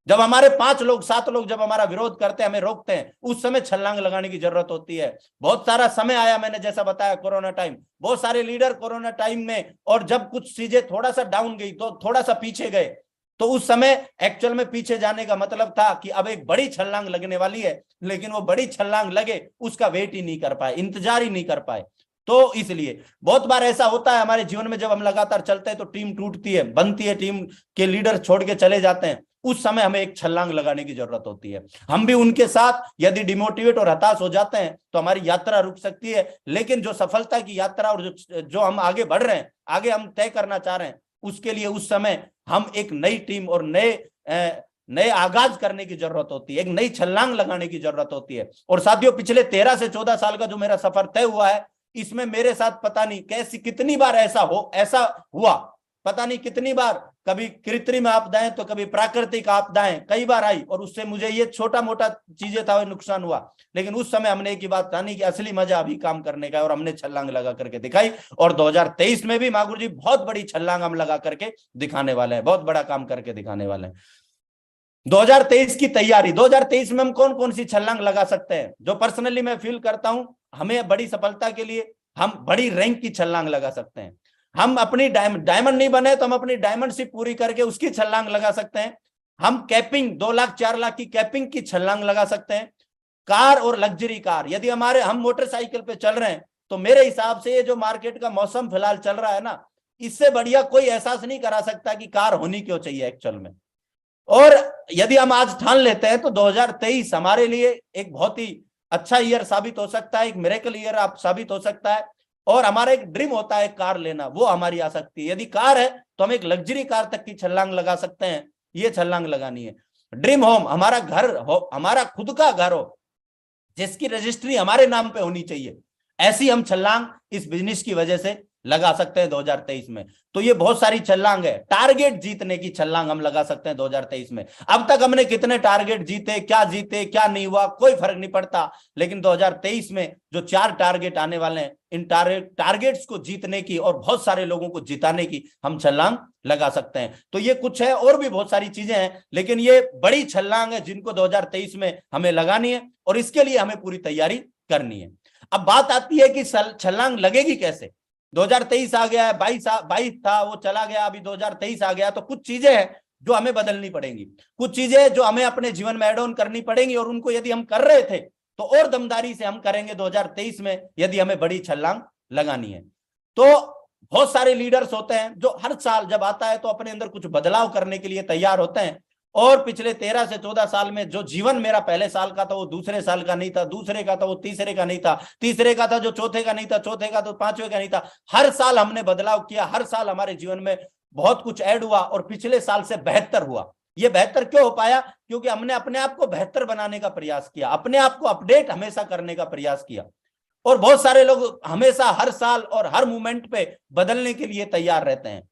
जब हमारे 5 लोग 7 लोग जब हमारा विरोध करते हैं, हमें रोकते हैं, उस समय छलांग लगाने की जरूरत होती है। बहुत सारा समय आया, मैंने जैसा बताया कोरोना टाइम, बहुत सारे लीडर कोरोना टाइम में, और जब कुछ चीजें थोड़ा सा डाउन गई तो थोड़ा सा पीछे गए, तो उस समय एक्चुअल में पीछे जाने का मतलब था कि अब एक बड़ी छलांग लगने वाली है, लेकिन वो बड़ी छलांग लगे उसका वेट ही नहीं कर पाए, इंतजार ही नहीं कर पाए। तो इसलिए बहुत बार ऐसा होता है हमारे जीवन में, जब हम लगातार चलते हैं तो टीम टूटती है, बनती है, टीम के लीडर छोड़ के चले जाते हैं, उस समय हमें एक छलांग लगाने की जरूरत होती है। हम भी उनके साथ यदि डिमोटिवेट और हताश हो जाते हैं तो हमारी यात्रा रुक सकती है, लेकिन जो सफलता की यात्रा और जो हम आगे बढ़ रहे हैं, आगे हम तय करना चाह रहे हैं, उसके लिए उस समय हम एक नई टीम और नए आगाज करने की जरूरत होती है, एक नई छलांग लगाने की जरूरत होती है। और साथियों, पिछले 13 से 14 साल का जो मेरा सफर तय हुआ है, इसमें मेरे साथ पता नहीं कैसी कितनी बार ऐसा हुआ, पता नहीं कितनी बार, कभी कृत्रिम आपदाएं तो कभी प्राकृतिक आपदाएं कई बार आई, और उससे मुझे ये छोटा मोटा चीजें था, नुकसान हुआ, लेकिन उस समय हमने एक ही बात जानी कि असली मजा अभी काम करने का है, और हमने छलांग लगा करके दिखाई। और 2023 में भी मागुर जी बहुत बड़ी छलांग हम लगा करके दिखाने वाले हैं, बहुत बड़ा काम करके दिखाने वाले हैं। 2023 की तैयारी, 2023 में हम कौन कौन सी छलांग लगा सकते हैं? जो पर्सनली मैं फील करता हूं, हमें बड़ी सफलता के लिए हम बड़ी रैंक की छलांग लगा सकते हैं। हम अपनी डायमंड नहीं बने तो हम अपनी डायमंडशिप पूरी करके उसकी छलांग लगा सकते हैं। हम कैपिंग 2 लाख 4 लाख की कैपिंग की छलांग लगा सकते हैं। कार और लग्जरी कार, यदि हम मोटरसाइकिल पे चल रहे हैं, तो मेरे हिसाब से ये जो मार्केट का मौसम फिलहाल चल रहा है ना, इससे बढ़िया कोई एहसास नहीं करा सकता कि कार होनी क्यों चाहिए एक्चुअल में। और यदि हम आज ठान लेते हैं तो 2023 हमारे लिए एक बहुत ही अच्छा ईयर साबित हो सकता है, एक मिरेकल ईयर आप साबित हो सकता है। और हमारा एक ड्रीम होता है कार लेना, वो हमारी आसक्ति है। यदि कार है तो हम एक लग्जरी कार तक की छलांग लगा सकते हैं, ये छलांग लगानी है। ड्रीम होम, हमारा घर हो, हमारा खुद का घर हो, जिसकी रजिस्ट्री हमारे नाम पे होनी चाहिए, ऐसी हम छलांग इस बिजनेस की वजह से लगा सकते हैं 2023 में। तो ये बहुत सारी छलांग है, टारगेट जीतने की छलांग हम लगा सकते हैं 2023 में। अब तक हमने कितने टारगेट जीते क्या नहीं हुआ कोई फर्क नहीं पड़ता, लेकिन 2023 में जो 4 टारगेट आने वाले हैं, इन टारगेट्स को जीतने की और बहुत सारे लोगों को जिताने की हम छलांग लगा सकते हैं। तो ये कुछ है, और भी बहुत सारी चीजें हैं, लेकिन ये बड़ी छलांग है जिनको 2023 में हमें लगानी है और इसके लिए हमें पूरी तैयारी करनी है। अब बात आती है कि छलांग लगेगी कैसे। 2023 आ गया है, 22 था वो चला गया, अभी 2023 आ गया, तो कुछ चीजें हैं जो हमें बदलनी पड़ेंगी, कुछ चीजें जो हमें अपने जीवन में एड ऑन करनी पड़ेंगी, और उनको यदि हम कर रहे थे तो और दमदारी से हम करेंगे 2023 में यदि हमें बड़ी छलांग लगानी है। तो बहुत सारे लीडर्स होते हैं जो हर साल जब आता है तो अपने अंदर कुछ बदलाव करने के लिए तैयार होते हैं, और पिछले 13 से 14 साल में जो जीवन मेरा पहले साल का था वो दूसरे साल का नहीं था, दूसरे का था वो तीसरे का नहीं था, तीसरे का था जो चौथे का नहीं था, चौथे का तो पांचवे का नहीं था। हर साल हमने बदलाव किया, हर साल हमारे जीवन में बहुत कुछ ऐड हुआ और पिछले साल से बेहतर हुआ। ये बेहतर क्यों हो पाया? क्योंकि हमने अपने आप को बेहतर बनाने का प्रयास किया, अपने आप को अपडेट हमेशा करने का प्रयास किया। और बहुत सारे लोग हमेशा हर साल और हर मोमेंट पे बदलने के लिए तैयार रहते हैं,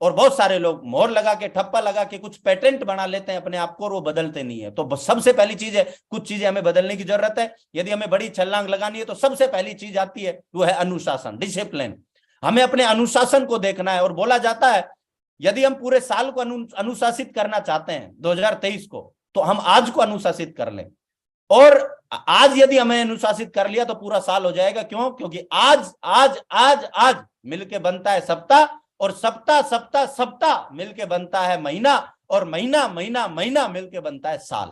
और बहुत सारे लोग मोहर लगा के, ठप्पा लगा के कुछ पेटेंट बना लेते हैं अपने आप को, और वो बदलते नहीं है। तो सबसे पहली चीज है, कुछ चीजें हमें बदलने की जरूरत है। यदि हमें बड़ी छलांग लगानी है तो सबसे पहली चीज आती है, वो है अनुशासन, डिसिप्लिन। हमें अपने अनुशासन को देखना है, और बोला जाता है यदि हम पूरे साल को अनुशासित करना चाहते हैं 2023 को, तो हम आज को अनुशासित कर लें, और आज यदि हमें अनुशासित कर लिया तो पूरा साल हो जाएगा। क्यों? क्योंकि आज आज आज आज मिलके बनता है सप्ताह, और सप्ताह सप्ताह सप्ताह मिलके बनता है महीना, और महीना महीना महीना मिलके बनता है साल।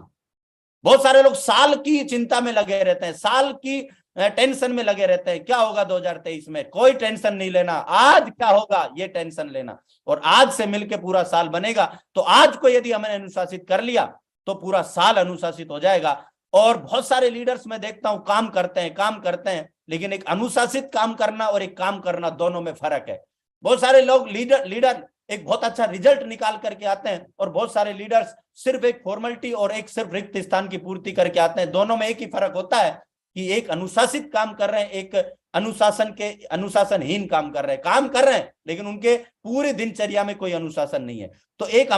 बहुत सारे लोग साल की चिंता में लगे रहते हैं, साल की टेंशन में लगे रहते हैं, क्या होगा 2023 में, कोई टेंशन नहीं लेना, आज क्या होगा ये टेंशन लेना, और आज से मिलके पूरा साल बनेगा। तो आज को यदि हमने अनुशासित कर लिया तो पूरा साल अनुशासित हो जाएगा। और बहुत सारे लीडर्स में देखता हूं काम करते हैं, लेकिन एक अनुशासित काम करना और एक काम करना दोनों में फर्क है। बहुत सारे लोग लीडर एक बहुत अच्छा रिजल्ट निकाल करके आते हैं, और बहुत सारे लीडर्स सिर्फ एक फॉर्मेलिटी और एक सिर्फ रिक्त स्थान की पूर्ति करके आते हैं। दोनों में एक ही फर्क होता है कि एक अनुशासित काम कर रहे हैं, एक अनुशासनहीन काम कर रहे हैं, लेकिन उनके पूरी दिनचर्या में कोई अनुशासन नहीं है। तो एक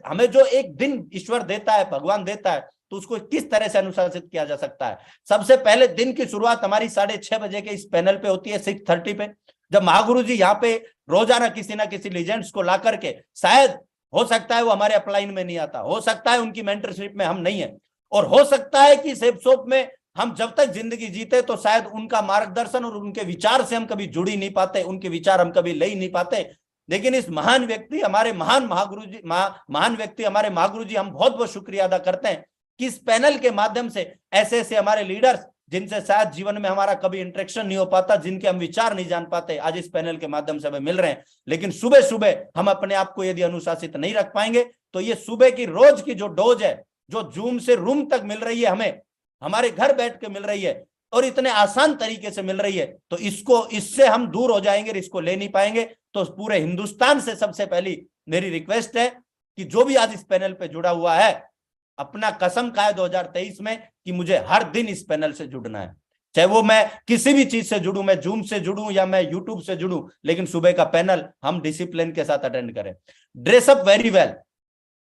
हमें जो एक दिन ईश्वर देता है, भगवान देता है, तो उसको किस तरह से अनुशासित किया जा सकता है। सबसे पहले दिन की शुरुआत हमारी 6:30 बजे के इस पैनल पे होती है, 6:30 पे, जब महागुरु जी यहाँ पे रोजाना किसी ना किसी लीजेंड्स को ला करके, शायद हो सकता है वो हमारे अपलाइन में नहीं आता, हो सकता है उनकी मेंटरशिप में हम नहीं है, और हो सकता है कि सेफ शॉप में हम जब तक जिंदगी जीते तो शायद उनका मार्गदर्शन और उनके विचार से हम कभी जुड़ ही नहीं पाते, उनके विचार हम कभी ले ही नहीं पाते। लेकिन इस महान व्यक्ति, हमारे महान व्यक्ति हमारे महागुरु जी, हम बहुत बहुत शुक्रिया अदा करते हैं कि इस पैनल के माध्यम से ऐसे ऐसे हमारे लीडर्स जिनसे शायद जीवन में हमारा कभी इंटरेक्शन नहीं हो पाता, जिनके हम विचार नहीं जान पाते, आज इस पैनल के माध्यम से हमें मिल रहे हैं। लेकिन सुबह सुबह हम अपने आप को यदि अनुशासित नहीं रख पाएंगे तो ये सुबह की रोज की जो डोज है, जो जूम से रूम तक मिल रही है, हमें हमारे घर बैठ के मिल रही है और इतने आसान तरीके से मिल रही है, तो इससे हम दूर हो जाएंगे, इसको ले नहीं पाएंगे। तो पूरे हिंदुस्तान से सबसे पहली मेरी रिक्वेस्ट है कि जो भी आज इस पैनल पे जुड़ा हुआ है, अपना कसम खाए 2023 में कि मुझे हर दिन इस पैनल से जुड़ना है, चाहे वो मैं किसी भी चीज से जुड़ूं, मैं जूम से जुड़ूं या मैं यूट्यूब से जुड़ूं, लेकिन सुबह का पैनल हम डिसिप्लिन के साथ अटेंड करें। ड्रेसअप वेरी वेल,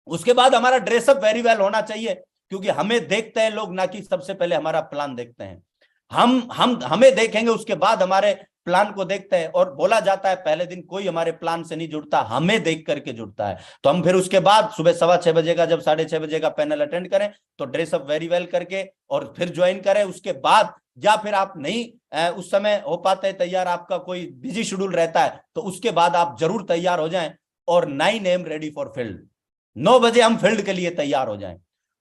उसके बाद हमारा ड्रेसअप वेरी वेल होना चाहिए, क्योंकि हमें देखते हैं लोग, ना कि सबसे पहले हमारा प्लान देखते हैं। हमें देखेंगे, उसके बाद हमारे प्लान को देखते हैं। और बोला जाता है पहले दिन कोई हमारे प्लान से नहीं जुड़ता, हमें देख करके जुड़ता है। तो हम फिर उसके बाद सुबह 6:15 बजे का, जब 6:30 बजे का पैनल अटेंड करें तो ड्रेसअप वेरी वेल करके और फिर ज्वाइन करें। उसके बाद या फिर आप नहीं उस समय हो पाते तैयार, आपका कोई बिजी शेड्यूल रहता है, तो उसके बाद आप जरूर तैयार हो जाएं और 9 AM रेडी फॉर फील्ड, 9 बजे हम फील्ड के लिए तैयार हो जाएं।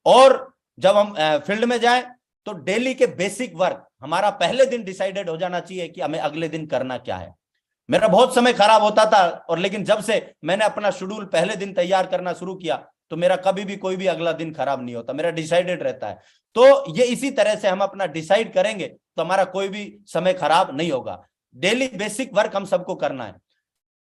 और जब हम फील्ड में जाएं तो डेली के बेसिक वर्क हमारा पहले दिन डिसाइडेड हो जाना चाहिए कि हमें अगले दिन करना क्या है। मेरा बहुत समय खराब होता था, और लेकिन जब से मैंने अपना शेड्यूल पहले दिन तैयार करना शुरू किया तो मेरा कभी भी कोई भी अगला दिन खराब नहीं होता, मेरा डिसाइडेड रहता है। तो ये इसी तरह से हम अपना डिसाइड करेंगे तो हमारा कोई भी समय खराब नहीं होगा। डेली बेसिक वर्क हम सबको करना है,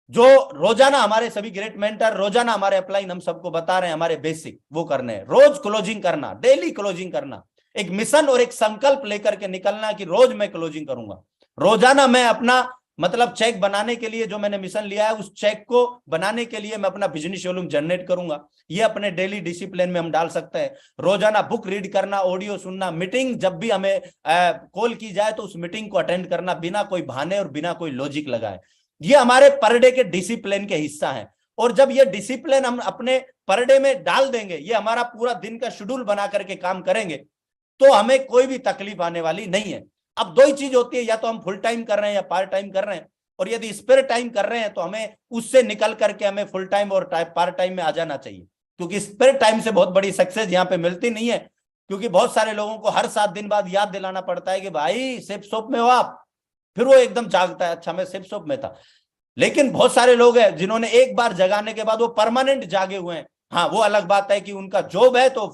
जो रोजाना हमारे सभी ग्रेट मेंटर, रोजाना हमारे अपलाइन हम सबको बता रहे हैं, हमारे बेसिक वो करने हैं। रोज क्लोजिंग करना, डेली क्लोजिंग करना, एक मिशन और एक संकल्प लेकर के निकलना कि रोज मैं क्लोजिंग करूंगा। रोजाना मैं अपना मतलब चेक बनाने के लिए जो मैंने मिशन लिया है, उस चेक को बनाने के लिए मैं अपना बिजनेस वॉल्यूम जनरेट करूंगा। ये अपने डेली डिसिप्लिन में हम डाल सकते हैं। रोजाना बुक रीड करना, ऑडियो सुनना, मीटिंग जब भी हमें कॉल की जाए तो उस मीटिंग को अटेंड करना बिना कोई बहाने और बिना कोई लॉजिक लगाए। ये हमारे पर डे के डिसिप्लिन के हिस्सा है। और जब ये डिसिप्लिन हम अपने पर डे में डाल देंगे, ये हमारा पूरा दिन का शेड्यूल बना करके काम करेंगे, तो हमें कोई भी तकलीफ आने वाली नहीं है। अब दो ही चीज होती है, या तो हम फुल टाइम कर रहे हैं या पार्ट टाइम कर रहे हैं। और यदि स्पेयर टाइम कर रहे हैं तो हमें उससे निकल करके हमें फुल टाइम और पार्ट टाइम में आ जाना चाहिए, क्योंकि स्पेयर टाइम से बहुत बड़ी सक्सेस यहाँ पे मिलती नहीं है। क्योंकि बहुत सारे लोगों को हर 7 दिन बाद याद दिलाना पड़ता है कि भाई सिप शॉप में हो आप, फिर वो एकदम जागता है, अच्छा मैं सिप शॉप में था। लेकिन बहुत सारे लोग हैं जिन्होंने एक बार जगाने के बाद वो परमानेंट जागे हुए हैं। हाँ, वो अलग बात है कि उनका जॉब है तो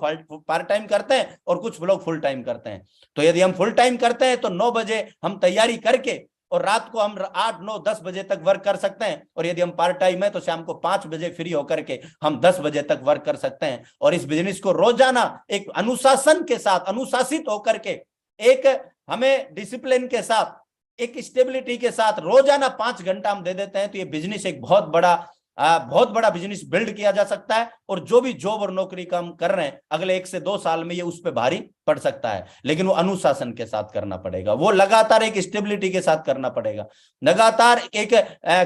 पार्ट टाइम करते हैं और कुछ लोग फुल टाइम करते हैं। तो यदि हम फुल टाइम करते हैं तो 9 बजे हम तैयारी करके और रात को हम 8, 9, 10 बजे तक वर्क कर सकते हैं। और यदि हम पार्ट टाइम है तो शाम को 5 बजे फ्री होकर के हम 10 बजे तक वर्क कर सकते हैं। और इस बिजनेस को रोजाना एक अनुशासन के साथ, अनुशासित होकर के, एक हमें डिसिप्लिन के साथ, एक स्टेबिलिटी के साथ रोजाना 5 घंटा हम दे देते हैं तो ये बिजनेस एक बहुत बड़ा बिजनेस बिल्ड किया जा सकता है। और जो भी जॉब और नौकरी का हम कर रहे हैं अगले 1 से 2 साल में ये उस पर भारी पड़ सकता है। लेकिन वो अनुशासन के साथ करना पड़ेगा, वो लगातार एक स्टेबिलिटी के साथ करना पड़ेगा, लगातार एक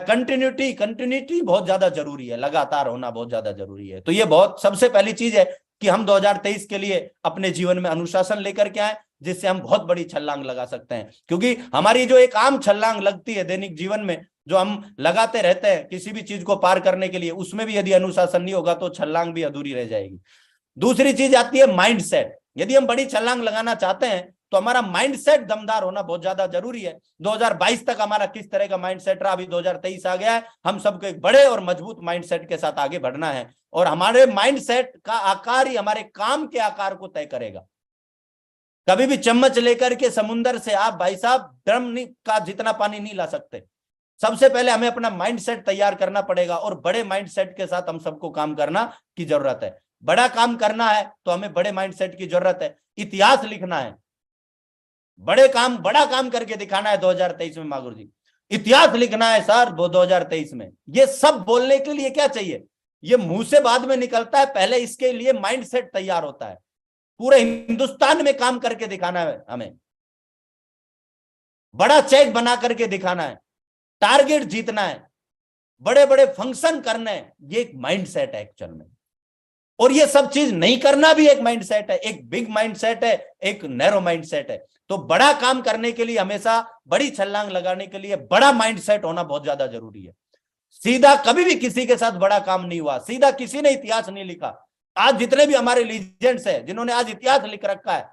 कंटिन्यूटी बहुत ज्यादा जरूरी है, लगातार होना बहुत ज्यादा जरूरी है। तो ये बहुत सबसे पहली चीज है कि हम 2023 के लिए अपने जीवन में अनुशासन लेकर के आए, जिससे हम बहुत बड़ी छलांग लगा सकते हैं। क्योंकि हमारी जो एक आम छलांग लगती है दैनिक जीवन में, जो हम लगाते रहते हैं किसी भी चीज को पार करने के लिए, उसमें भी यदि अनुशासन नहीं होगा तो छलांग भी अधूरी रह जाएगी। दूसरी चीज आती है माइंड सेट। यदि हम बड़ी छलांग लगाना चाहते हैं तो हमारा माइंड सेट दमदार होना बहुत ज्यादा जरूरी है। 2022 तक हमारा किस तरह का माइंड सेट रहा, अभी 2023 आ गया है, हम सबको एक बड़े और मजबूत माइंड सेट के साथ आगे बढ़ना है। और हमारे माइंड सेट का आकार ही हमारे काम के आकार को तय करेगा। कभी भी चम्मच लेकर के समुंदर से आप भाई साहब ड्रम का जितना पानी नहीं ला सकते। सबसे पहले हमें अपना माइंड सेट तैयार करना पड़ेगा और बड़े माइंड सेट के साथ हम सबको काम करना की जरूरत है। बड़ा काम करना है तो हमें बड़े माइंड सेट की जरूरत है। इतिहास लिखना है, बड़ा काम करके दिखाना है 2023 में। मागुर जी, इतिहास लिखना है सर 2023 में। ये सब बोलने के लिए क्या चाहिए? ये मुंह से बाद में निकलता है, पहले इसके लिए माइंड सेट तैयार होता है। पूरे हिंदुस्तान में काम करके दिखाना है, हमें बड़ा चेक बना करके दिखाना है, टारगेट जीतना है, बड़े बड़े फंक्शन करने हैं। ये एक माइंड सेट है एक्चुअल में। और ये सब चीज नहीं करना भी एक माइंड सेट है। एक बिग माइंड सेट है, एक नैरो माइंड सेट है। तो बड़ा काम करने के लिए, हमेशा बड़ी छलांग लगाने के लिए बड़ा माइंड सेट होना बहुत ज्यादा जरूरी है। सीधा कभी भी किसी के साथ बड़ा काम नहीं हुआ, सीधा किसी ने इतिहास नहीं लिखा। आज जितने भी हमारे लीजेंड्स हैं जिन्होंने आज इतिहास लिख रखा है,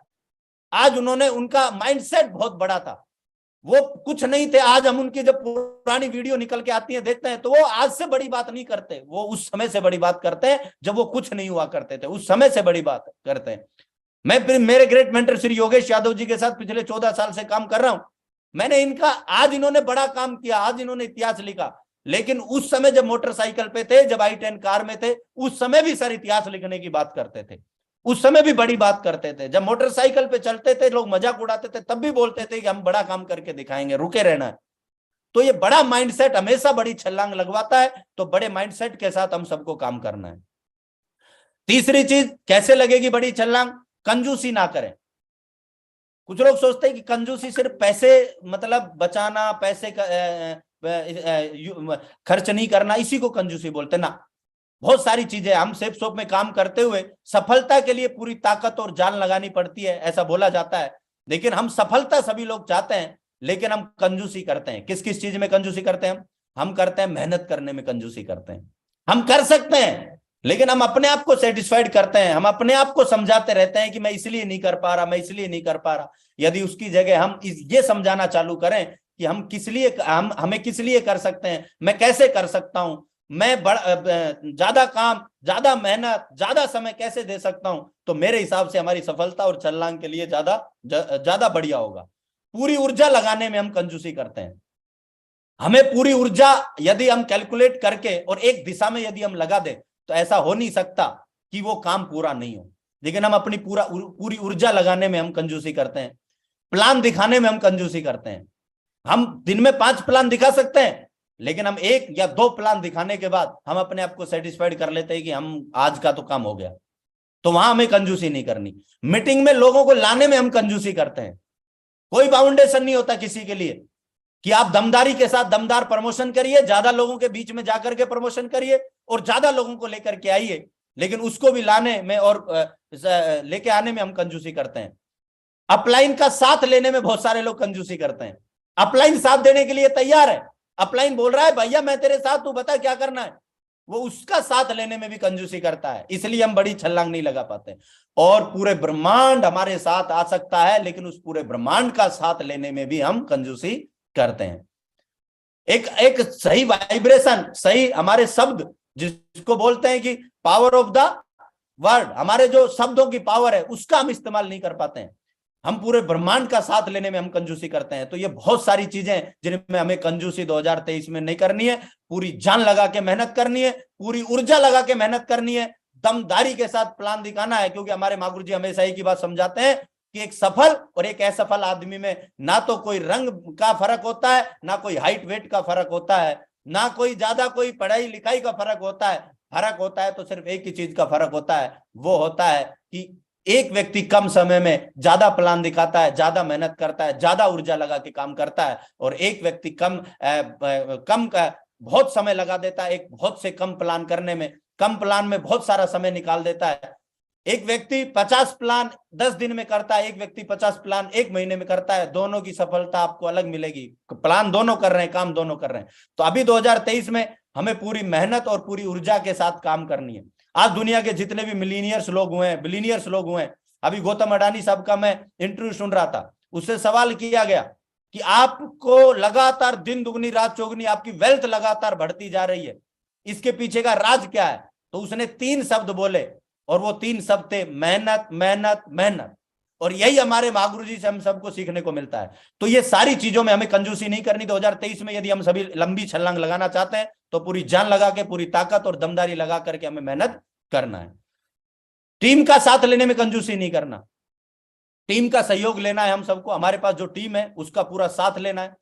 आज उन्होंने, उनका माइंडसेट बहुत बड़ा था। वो कुछ नहीं थे। आज हम उनकी जब पुरानी वीडियो निकल के आती है देखते हैं तो वो आज से बड़ी बात नहीं करते, वो उस समय से बड़ी बात करते हैं जब वो कुछ नहीं हुआ करते थे, उस समय से बड़ी बात करते हैं। मैं मेरे ग्रेट मेंटर श्री योगेश यादव जी के साथ पिछले 14 साल से काम कर रहा हूं। मैंने इनका, आज इन्होंने बड़ा काम किया, आज इन्होंने इतिहास लिखा। लेकिन उस समय जब मोटरसाइकिल पे थे, जब i10 कार में थे, उस समय भी सर इतिहास लिखने की बात करते थे, उस समय भी बड़ी बात करते थे। जब मोटरसाइकिल पे चलते थे, लोग मजाक उड़ाते थे, तब भी बोलते थे कि हम बड़ा काम करके दिखाएंगे, रुके रहना है। तो ये बड़ा माइंडसेट हमेशा बड़ी छलांग लगवाता है। तो बड़े माइंडसेट के साथ हम सबको काम करना है। तीसरी चीज, कैसे लगेगी बड़ी छलांग? कंजूसी ना करें। कुछ लोग सोचते हैं कि कंजूसी सिर्फ पैसे, मतलब बचाना, पैसे का खर्च नहीं करना, इसी को कंजूसी बोलते ना। बहुत सारी चीजें, हम सेफ शॉप में काम करते हुए सफलता के लिए पूरी ताकत और जान लगानी पड़ती है, ऐसा बोला जाता है। लेकिन हम सफलता सभी लोग चाहते हैं, लेकिन हम कंजूसी करते हैं। किस किस चीज में कंजूसी करते हैं? हम करते हैं मेहनत करने में कंजूसी करते हैं। हम कर सकते हैं, लेकिन हम अपने आप को सेटिस्फाइड करते हैं, हम अपने आप को समझाते रहते हैं कि मैं इसलिए नहीं कर पा रहा, मैं इसलिए नहीं कर पा रहा। यदि उसकी जगह हम ये समझाना चालू करें कि हम किस लिए, हमें किस लिए कर सकते हैं, मैं कैसे कर सकता हूं, मैं ज्यादा काम, ज्यादा मेहनत, ज्यादा समय कैसे दे सकता हूं, तो मेरे हिसाब से हमारी सफलता और छलांग के लिए ज्यादा बढ़िया होगा। पूरी ऊर्जा लगाने में हम कंजूसी करते हैं। हमें पूरी ऊर्जा यदि हम कैलकुलेट करके और एक दिशा में यदि हम लगा दें तो ऐसा हो नहीं सकता कि वो काम पूरा नहीं हो। लेकिन हम अपनी पूरी ऊर्जा लगाने में हम कंजूसी करते हैं, प्लान दिखाने में हम कंजूसी करते हैं। हम दिन में 5 प्लान दिखा सकते हैं, लेकिन हम 1 या 2 प्लान दिखाने के बाद हम अपने आप को सेटिस्फाइड कर लेते हैं कि हम आज का तो काम हो गया। तो वहां हमें कंजूसी नहीं करनी। मीटिंग में लोगों को लाने में हम कंजूसी करते हैं। कोई बाउंडेशन नहीं होता किसी के लिए कि आप दमदारी के साथ दमदार प्रमोशन करिए, ज्यादा लोगों के बीच में जाकर के प्रमोशन करिए और ज्यादा लोगों को लेकर के आइए, लेकिन उसको भी लाने में और लेके आने में हम कंजूसी करते हैं। अपलाइन का साथ लेने में बहुत सारे लोग कंजूसी करते हैं। अपलाइन साथ देने के लिए तैयार है, अपलाइन बोल रहा है भैया मैं तेरे साथ, तू बता क्या करना है, वो उसका साथ लेने में भी कंजूसी करता है। इसलिए हम बड़ी छलांग नहीं लगा पाते। और पूरे ब्रह्मांड हमारे साथ आ सकता है, लेकिन उस पूरे ब्रह्मांड का साथ लेने में भी हम कंजूसी करते हैं। एक सही वाइब्रेशन, सही हमारे शब्द जिसको बोलते हैं कि पावर ऑफ द वर्ड, हमारे जो शब्दों की पावर है उसका हम इस्तेमाल नहीं कर पाते हैं। हम पूरे ब्रह्मांड का साथ लेने में हम कंजूसी करते हैं। तो ये बहुत सारी चीजें जिनमें हमें कंजूसी 2023 में नहीं करनी है। पूरी जान लगा के मेहनत करनी है, पूरी ऊर्जा लगा के मेहनत करनी है, दमदारी के साथ प्लान दिखाना है। क्योंकि हमारे माँ गुरु जी हमेशा एक ही बात समझाते हैं कि एक सफल और एक असफल आदमी में ना तो कोई रंग का फर्क होता है, ना कोई हाइट वेट का फर्क होता है, ना कोई ज्यादा कोई पढ़ाई लिखाई का फर्क होता है। फर्क होता है तो सिर्फ एक ही चीज का फर्क होता है, वो होता है कि एक व्यक्ति कम समय में ज्यादा प्लान दिखाता है, ज्यादा मेहनत करता है, ज्यादा ऊर्जा लगा के काम करता है, और एक व्यक्ति कम बहुत समय लगा देता है एक बहुत से कम प्लान करने में, कम प्लान में बहुत सारा समय निकाल देता है। एक व्यक्ति 50 प्लान 10 दिन में करता है, एक व्यक्ति 50 प्लान 1 महीने में करता है। दोनों की सफलता आपको अलग मिलेगी। प्लान दोनों कर रहे हैं, काम दोनों कर रहे हैं। तो अभी 2023 में हमें पूरी मेहनत और पूरी ऊर्जा के साथ काम करनी है। आज दुनिया के जितने भी मिलीनियर्स लोग हुए हैं, बिलीनियर्स लोग हुए हैं, अभी गौतम अडानी साहब का मैं इंटरव्यू सुन रहा था, उससे सवाल किया गया कि आपको लगातार दिन दुगनी रात चौगनी आपकी वेल्थ लगातार बढ़ती जा रही है, इसके पीछे का राज क्या है? तो उसने 3 शब्द बोले, और वो 3 शब्द थे मेहनत, मेहनत, मेहनत। और यही हमारे महागुरु जी से हम सबको सीखने को मिलता है। तो ये सारी चीजों में हमें कंजूसी नहीं करनी। 2023 में यदि हम सभी लंबी छलांग लगाना चाहते हैं तो पूरी जान लगा के, पूरी ताकत और दमदारी लगा करके हमें मेहनत करना है। टीम का साथ लेने में कंजूसी नहीं करना, टीम का सहयोग लेना है हम सबको। हमारे पास जो टीम है उसका पूरा साथ लेना है।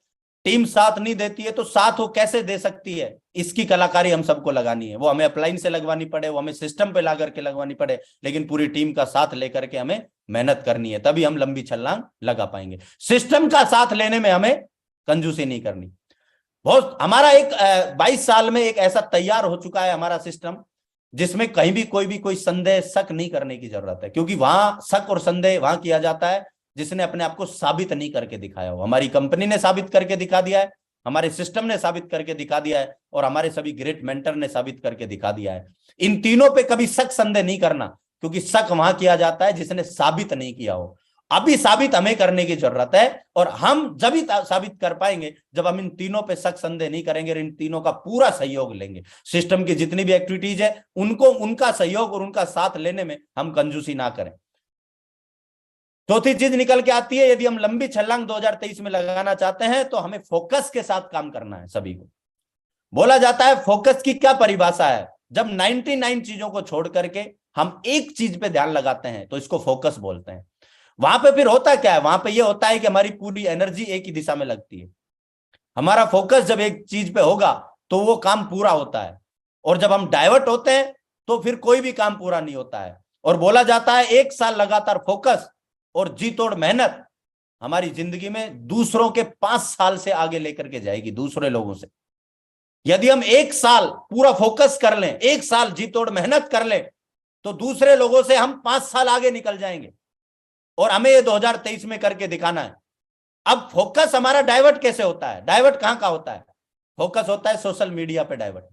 टीम साथ नहीं देती है तो साथ वो कैसे दे सकती है, इसकी कलाकारी हम सबको लगानी है। वो हमें अपलाइन से लगवानी पड़े, वो हमें सिस्टम पे ला करके लगवानी पड़े, लेकिन पूरी टीम का साथ लेकर के हमें मेहनत करनी है, तभी हम लंबी छलांग लगा पाएंगे। सिस्टम का साथ लेने में हमें कंजूसी नहीं करनी। बहुत हमारा एक 22 साल में एक ऐसा तैयार हो चुका है हमारा सिस्टम, जिसमें कहीं भी कोई संदेह शक नहीं करने की जरूरत है। क्योंकि वहां शक और संदेह वहां किया जाता है जिसने अपने आप को साबित नहीं करके दिखाया हो। हमारी कंपनी ने साबित करके दिखा दिया है, हमारे सिस्टम ने साबित करके दिखा दिया है, और हमारे सभी ग्रेट मेंटर ने साबित करके दिखा दिया है। इन तीनों पे कभी शक संदेह नहीं करना, क्योंकि शक वहां किया जाता है जिसने साबित नहीं किया हो। अभी साबित हमें करने की जरूरत है, और हम जब ही साबित कर पाएंगे जब हम इन तीनों पे शक संदेह नहीं करेंगे, इन तीनों का पूरा सहयोग लेंगे। सिस्टम की जितनी भी एक्टिविटीज है उनको, उनका सहयोग और उनका साथ लेने में हम कंजूसी ना करें। चौथी चीज निकल के आती है, यदि हम लंबी छलांग 2023 में लगाना चाहते हैं तो हमें फोकस के साथ काम करना है। सभी को बोला जाता है फोकस की क्या परिभाषा है? जब 99 चीजों को छोड़ करके हम एक चीज पे ध्यान लगाते हैं तो इसको फोकस बोलते हैं। वहां पे फिर होता क्या है? वहां पे ये होता है कि हमारी पूरी एनर्जी एक ही दिशा में लगती है। हमारा फोकस जब एक चीज पे होगा तो वो काम पूरा होता है, और जब हम डाइवर्ट होते हैं तो फिर कोई भी काम पूरा नहीं होता है। और बोला जाता है 1 साल लगातार फोकस और जी तोड़ मेहनत हमारी जिंदगी में दूसरों के 5 साल से आगे लेकर के जाएगी, दूसरे लोगों से। यदि हम 1 साल पूरा फोकस कर लें, 1 साल जी तोड़ मेहनत कर लें, तो दूसरे लोगों से हम 5 साल आगे निकल जाएंगे। और हमें ये 2023 में करके दिखाना है। अब फोकस हमारा डाइवर्ट कैसे होता है? डाइवर्ट कहां का होता है? फोकस होता है सोशल मीडिया पे डाइवर्ट।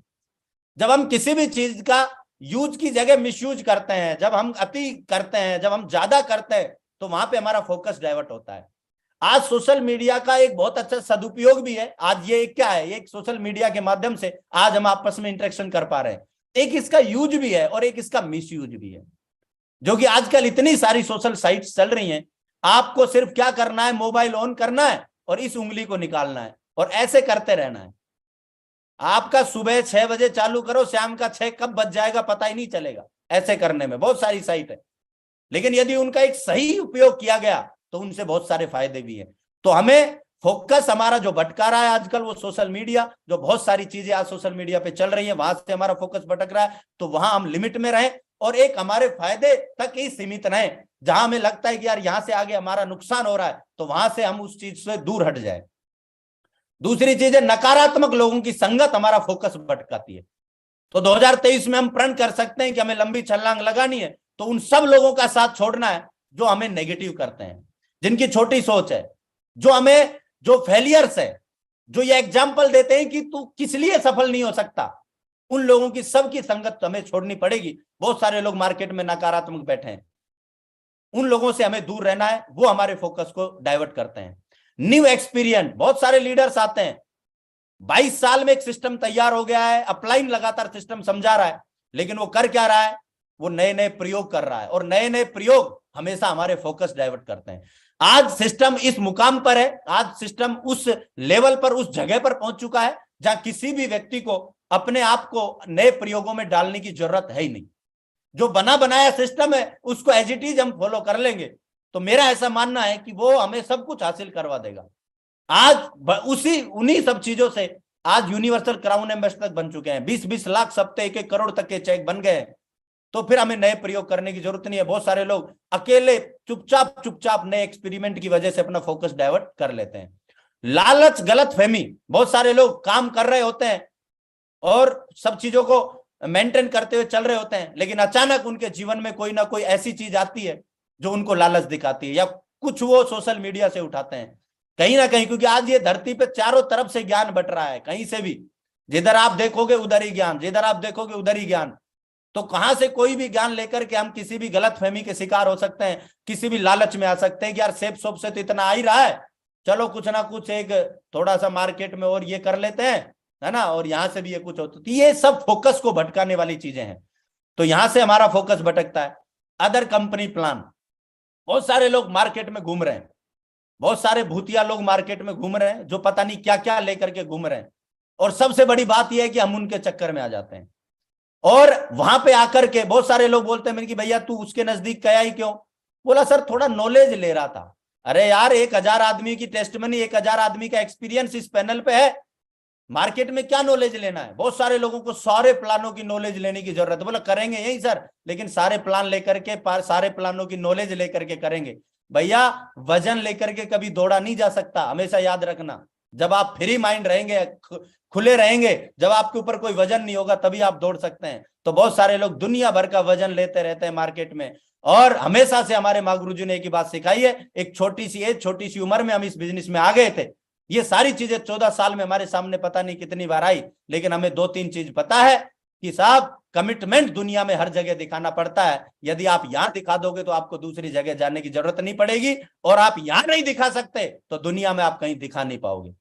जब हम किसी भी चीज का यूज की जगह मिसयूज करते हैं, जब हम अति करते हैं, जब हम ज्यादा करते हैं, तो वहां पे हमारा फोकस डाइवर्ट होता है। आज सोशल मीडिया का एक बहुत अच्छा सदुपयोग भी है। आज ये क्या है, एक सोशल मीडिया के माध्यम से आज हम आपस में इंटरेक्शन कर पा रहे हैं। एक इसका यूज भी है और एक इसका मिसयूज भी है, जो कि आजकल इतनी सारी सोशल साइट्स चल रही हैं। आपको सिर्फ क्या करना है, मोबाइल ऑन करना है और इस उंगली को निकालना है, और ऐसे करते रहना है। आपका सुबह 6 बजे चालू करो, शाम का 6 कब बज जाएगा पता ही नहीं चलेगा। ऐसे करने में बहुत सारी साइट है, लेकिन यदि उनका एक सही उपयोग किया गया तो उनसे बहुत सारे फायदे भी हैं। तो हमें फोकस हमारा जो भटका रहा है आजकल वो सोशल मीडिया, जो बहुत सारी चीजें आज सोशल मीडिया पे चल रही हैं, वहां से हमारा फोकस भटक रहा है। तो वहां हम लिमिट में रहें और एक हमारे फायदे तक ही सीमित रहें। जहां हमें लगता है कि यार यहां से आगे हमारा नुकसान हो रहा है, तो वहां से हम उस चीज से दूर हट जाए। दूसरी चीज है, नकारात्मक लोगों की संगत हमारा फोकस भटकाती है। तो 2023 में हम प्रण कर सकते हैं कि हमें लंबी छलांग लगानी है, तो उन सब लोगों का साथ छोड़ना है जो हमें नेगेटिव करते हैं, जिनकी छोटी सोच है, जो हमें, जो फेलियर्स है, जो ये एग्जाम्पल देते हैं कि तू किस लिए सफल नहीं हो सकता। उन लोगों की सबकी संगत हमें छोड़नी पड़ेगी। बहुत सारे लोग मार्केट में नकारात्मक बैठे हैं, उन लोगों से हमें दूर रहना है, वो हमारे फोकस को डाइवर्ट करते हैं। न्यू एक्सपीरियंस, बहुत सारे लीडर्स आते हैं, 22 साल में एक सिस्टम तैयार हो गया है, अपलाइन लगातार सिस्टम समझा रहा है, लेकिन वो कर क्या रहा है, वो नए नए प्रयोग कर रहा है, और नए नए प्रयोग हमेशा हमारे फोकस डाइवर्ट करते हैं। आज सिस्टम इस मुकाम पर है, आज सिस्टम उस लेवल पर, उस जगह पर पहुंच चुका है जहां किसी भी व्यक्ति को अपने आप को नए प्रयोगों में डालने की जरूरत है ही नहीं। जो बना बनाया सिस्टम है उसको एज इट इज हम फॉलो कर लेंगे, तो मेरा ऐसा मानना है कि वो हमें सब कुछ हासिल करवा देगा। आज उन्हीं सब चीजों से आज यूनिवर्सल क्राउन एम्बेसडर बन चुके हैं, 20-20 लाख सप्ते 1-1 करोड़ तक के चेक बन गए। तो फिर हमें नए प्रयोग करने की जरूरत नहीं है। बहुत सारे लोग अकेले चुपचाप नए एक्सपेरिमेंट की वजह से अपना फोकस डाइवर्ट कर लेते हैं। लालच, गलत फहमी, बहुत सारे लोग काम कर रहे होते हैं और सब चीजों को मेंटेन करते हुए चल रहे होते हैं, लेकिन अचानक उनके जीवन में कोई ना कोई ऐसी चीज आती है जो उनको लालच दिखाती है, या कुछ वो सोशल मीडिया से उठाते हैं कहीं ना कहीं, क्योंकि आज ये धरती पे चारों तरफ से ज्ञान बट रहा है, कहीं से भी, जिधर आप देखोगे उधर ही ज्ञान, जिधर आप देखोगे उधर ही ज्ञान। तो कहां से कोई भी ज्ञान लेकर के हम किसी भी गलत फहमी के शिकार हो सकते हैं, किसी भी लालच में आ सकते हैं कि यार सेब सोप से तो इतना आ ही रहा है, चलो कुछ ना कुछ एक थोड़ा सा मार्केट में और ये कर लेते हैं, है ना, और यहां से भी ये कुछ होता। तो ये सब फोकस को भटकाने वाली चीजें हैं, तो यहां से हमारा फोकस भटकता है। अदर कंपनी प्लान, बहुत सारे लोग मार्केट में घूम रहे हैं, बहुत सारे भूतिया लोग मार्केट में घूम रहे हैं जो पता नहीं क्या क्या लेकर के घूम रहे हैं, और सबसे बड़ी बात यह है कि हम उनके चक्कर में आ जाते हैं। और वहां पे आकर के बहुत सारे लोग बोलते हैं कि भैया तू उसके नजदीक गया ही क्यों? बोला सर थोड़ा नॉलेज ले रहा था। अरे यार 1000 आदमी की टेस्टमनी, 1000 आदमी का एक्सपीरियंस इस पैनल पे है, मार्केट में क्या नॉलेज लेना है? बहुत सारे लोगों को सारे प्लानों की नॉलेज लेने की जरूरत है। बोला करेंगे यही सर, लेकिन सारे प्लान लेकर के, सारे प्लानों की नॉलेज लेकर के करेंगे। भैया वजन लेकर के कभी दौड़ा नहीं जा सकता, हमेशा याद रखना। जब आप फ्री माइंड रहेंगे, खुले रहेंगे, जब आपके ऊपर कोई वजन नहीं होगा, तभी आप दौड़ सकते हैं। तो बहुत सारे लोग दुनिया भर का वजन लेते रहते हैं मार्केट में, और हमेशा से हमारे माँ गुरुजी ने एक ही बात सिखाई है, एक छोटी सी एज, छोटी सी उम्र में हम इस बिजनेस में आ गए थे। ये सारी चीजें 14 साल में हमारे सामने पता नहीं कितनी बार आई, लेकिन हमें 2-3 चीज पता है कि साहब कमिटमेंट दुनिया में हर जगह दिखाना पड़ता है। यदि आप यहां दिखा दोगे तो आपको दूसरी जगह जाने की जरूरत नहीं पड़ेगी, और आप यहां नहीं दिखा सकते तो दुनिया में आप कहीं दिखा नहीं पाओगे।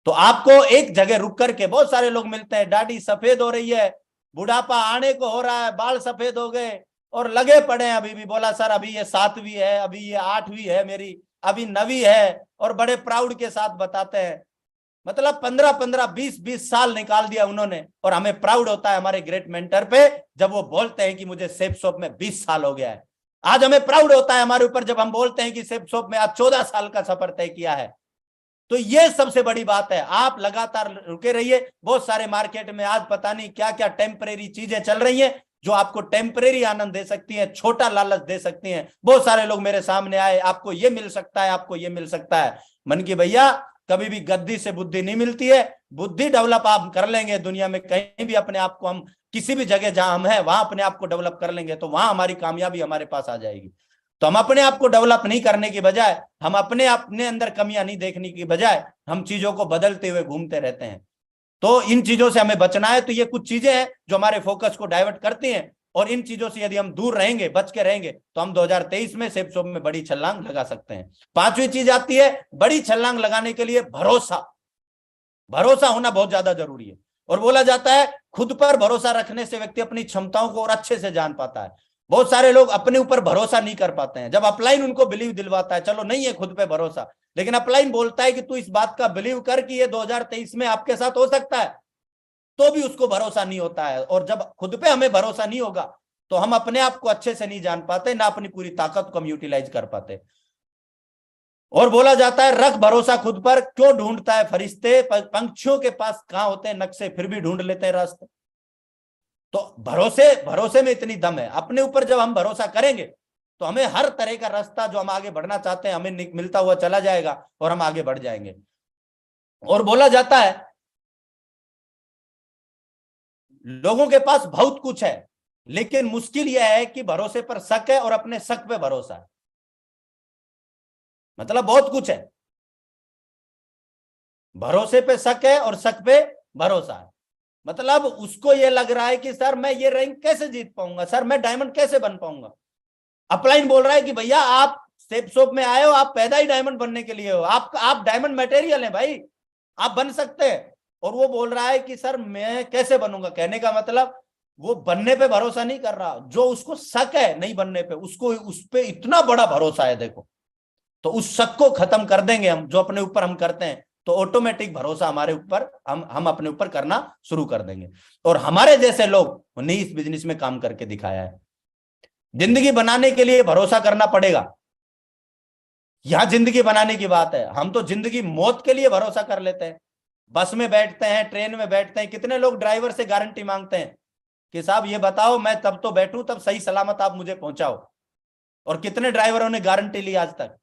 तो आपको एक जगह रुक करके, बहुत सारे लोग मिलते हैं, दाढ़ी सफेद हो रही है, बुढ़ापा आने को हो रहा है, बाल सफेद हो गए और लगे पड़े हैं अभी भी। बोला सर अभी ये 7वीं है, अभी ये 8वीं है मेरी, अभी 9वीं है, और बड़े प्राउड के साथ बताते हैं। मतलब 15-15, 20-20 साल निकाल दिया उन्होंने, और हमें प्राउड होता है हमारे ग्रेट मेंटर पे जब वो बोलते हैं कि मुझे सेप शॉप में 20 साल हो गया है। आज हमें प्राउड होता है हमारे ऊपर जब हम बोलते हैं कि सेप शॉप में आज 14 साल का सफर तय किया है। तो ये सबसे बड़ी बात है, आप लगातार रुके रहिए। बहुत सारे मार्केट में आज पता नहीं क्या क्या टेम्परेरी चीजें चल रही हैं जो आपको टेम्परेरी आनंद दे सकती हैं, छोटा लालच दे सकती हैं। बहुत सारे लोग मेरे सामने आए, आपको ये मिल सकता है, आपको ये मिल सकता है। मन की भैया कभी भी गद्दी से बुद्धि नहीं मिलती है, बुद्धि डेवलप आप कर लेंगे दुनिया में कहीं भी, अपने आप को हम किसी भी जगह जहां हम हैं वहां अपने आप को डेवलप कर लेंगे, तो वहां हमारी कामयाबी हमारे पास आ जाएगी। तो हम अपने आप को डेवलप नहीं करने की बजाय, हम अपने अंदर कमियां नहीं देखने की बजाय हम चीजों को बदलते हुए घूमते रहते हैं। तो इन चीजों से हमें बचना है। तो ये कुछ चीजें हैं जो हमारे फोकस को डाइवर्ट करती हैं, और इन चीजों से यदि हम दूर रहेंगे, बच के रहेंगे, तो हम 2023 में सेप शॉप में बड़ी छलांग लगा सकते हैं। 5वीं चीज आती है, बड़ी छलांग लगाने के लिए भरोसा। भरोसा होना बहुत ज्यादा जरूरी है, और बोला जाता है खुद पर भरोसा रखने से व्यक्ति अपनी क्षमताओं को और अच्छे से जान पाता है। बहुत सारे लोग अपने ऊपर भरोसा नहीं कर पाते हैं। जब अपलाइन उनको बिलीव दिलवाता है, चलो नहीं है खुद पे भरोसा, लेकिन अपलाइन बोलता है कि तू इस बात का बिलीव कर कि ये 2023 में आपके साथ हो सकता है, तो भी उसको भरोसा नहीं होता है। और जब खुद पे हमें भरोसा नहीं होगा तो हम अपने आप को अच्छे से नहीं जान पाते, ना अपनी पूरी ताकत को हम यूटिलाइज कर पाते। और बोला जाता है रख भरोसा खुद पर, क्यों ढूंढता है फरिश्ते, पंछियों के पास कहां होते हैं नक्शे, फिर भी ढूंढ लेते हैं रास्ते। तो भरोसे में इतनी दम है। अपने ऊपर जब हम भरोसा करेंगे तो हमें हर तरह का रास्ता जो हम आगे बढ़ना चाहते हैं हमें मिलता हुआ चला जाएगा और हम आगे बढ़ जाएंगे। और बोला जाता है लोगों के पास बहुत कुछ है, लेकिन मुश्किल यह है कि भरोसे पर शक है और अपने शक पे भरोसा है। मतलब बहुत कुछ है, भरोसे पे शक है और शक पे भरोसा है। मतलब उसको ये लग रहा है कि सर मैं ये रैंक कैसे जीत पाऊंगा, सर मैं डायमंड कैसे बन पाऊंगा। अपलाइन बोल रहा है कि भैया आप सेप शॉप में आए हो, आप पैदा ही डायमंड बनने के लिए हो, आप डायमंड मटेरियल है भाई, आप बन सकते हैं। और वो बोल रहा है कि सर मैं कैसे बनूंगा। कहने का मतलब वो बनने पे भरोसा नहीं कर रहा, जो उसको शक है नहीं बनने पे, उसको उस पे इतना बड़ा भरोसा है। देखो, तो उस शक को खत्म कर देंगे हम, जो अपने ऊपर हम करते हैं, तो ऑटोमेटिक भरोसा हमारे ऊपर हम अपने ऊपर करना शुरू कर देंगे। और हमारे जैसे लोग ने इस बिजनेस में काम करके दिखाया है। जिंदगी बनाने के लिए भरोसा करना पड़ेगा। यहां जिंदगी बनाने की बात है। हम तो जिंदगी मौत के लिए भरोसा कर लेते हैं। बस में बैठते हैं, ट्रेन में बैठते हैं, कितने लोग ड्राइवर से गारंटी मांगते हैं कि साहब ये बताओ मैं तब तो बैठूं तब सही सलामत आप मुझे पहुंचाओ। और कितने ड्राइवरों ने गारंटी ली आज तक।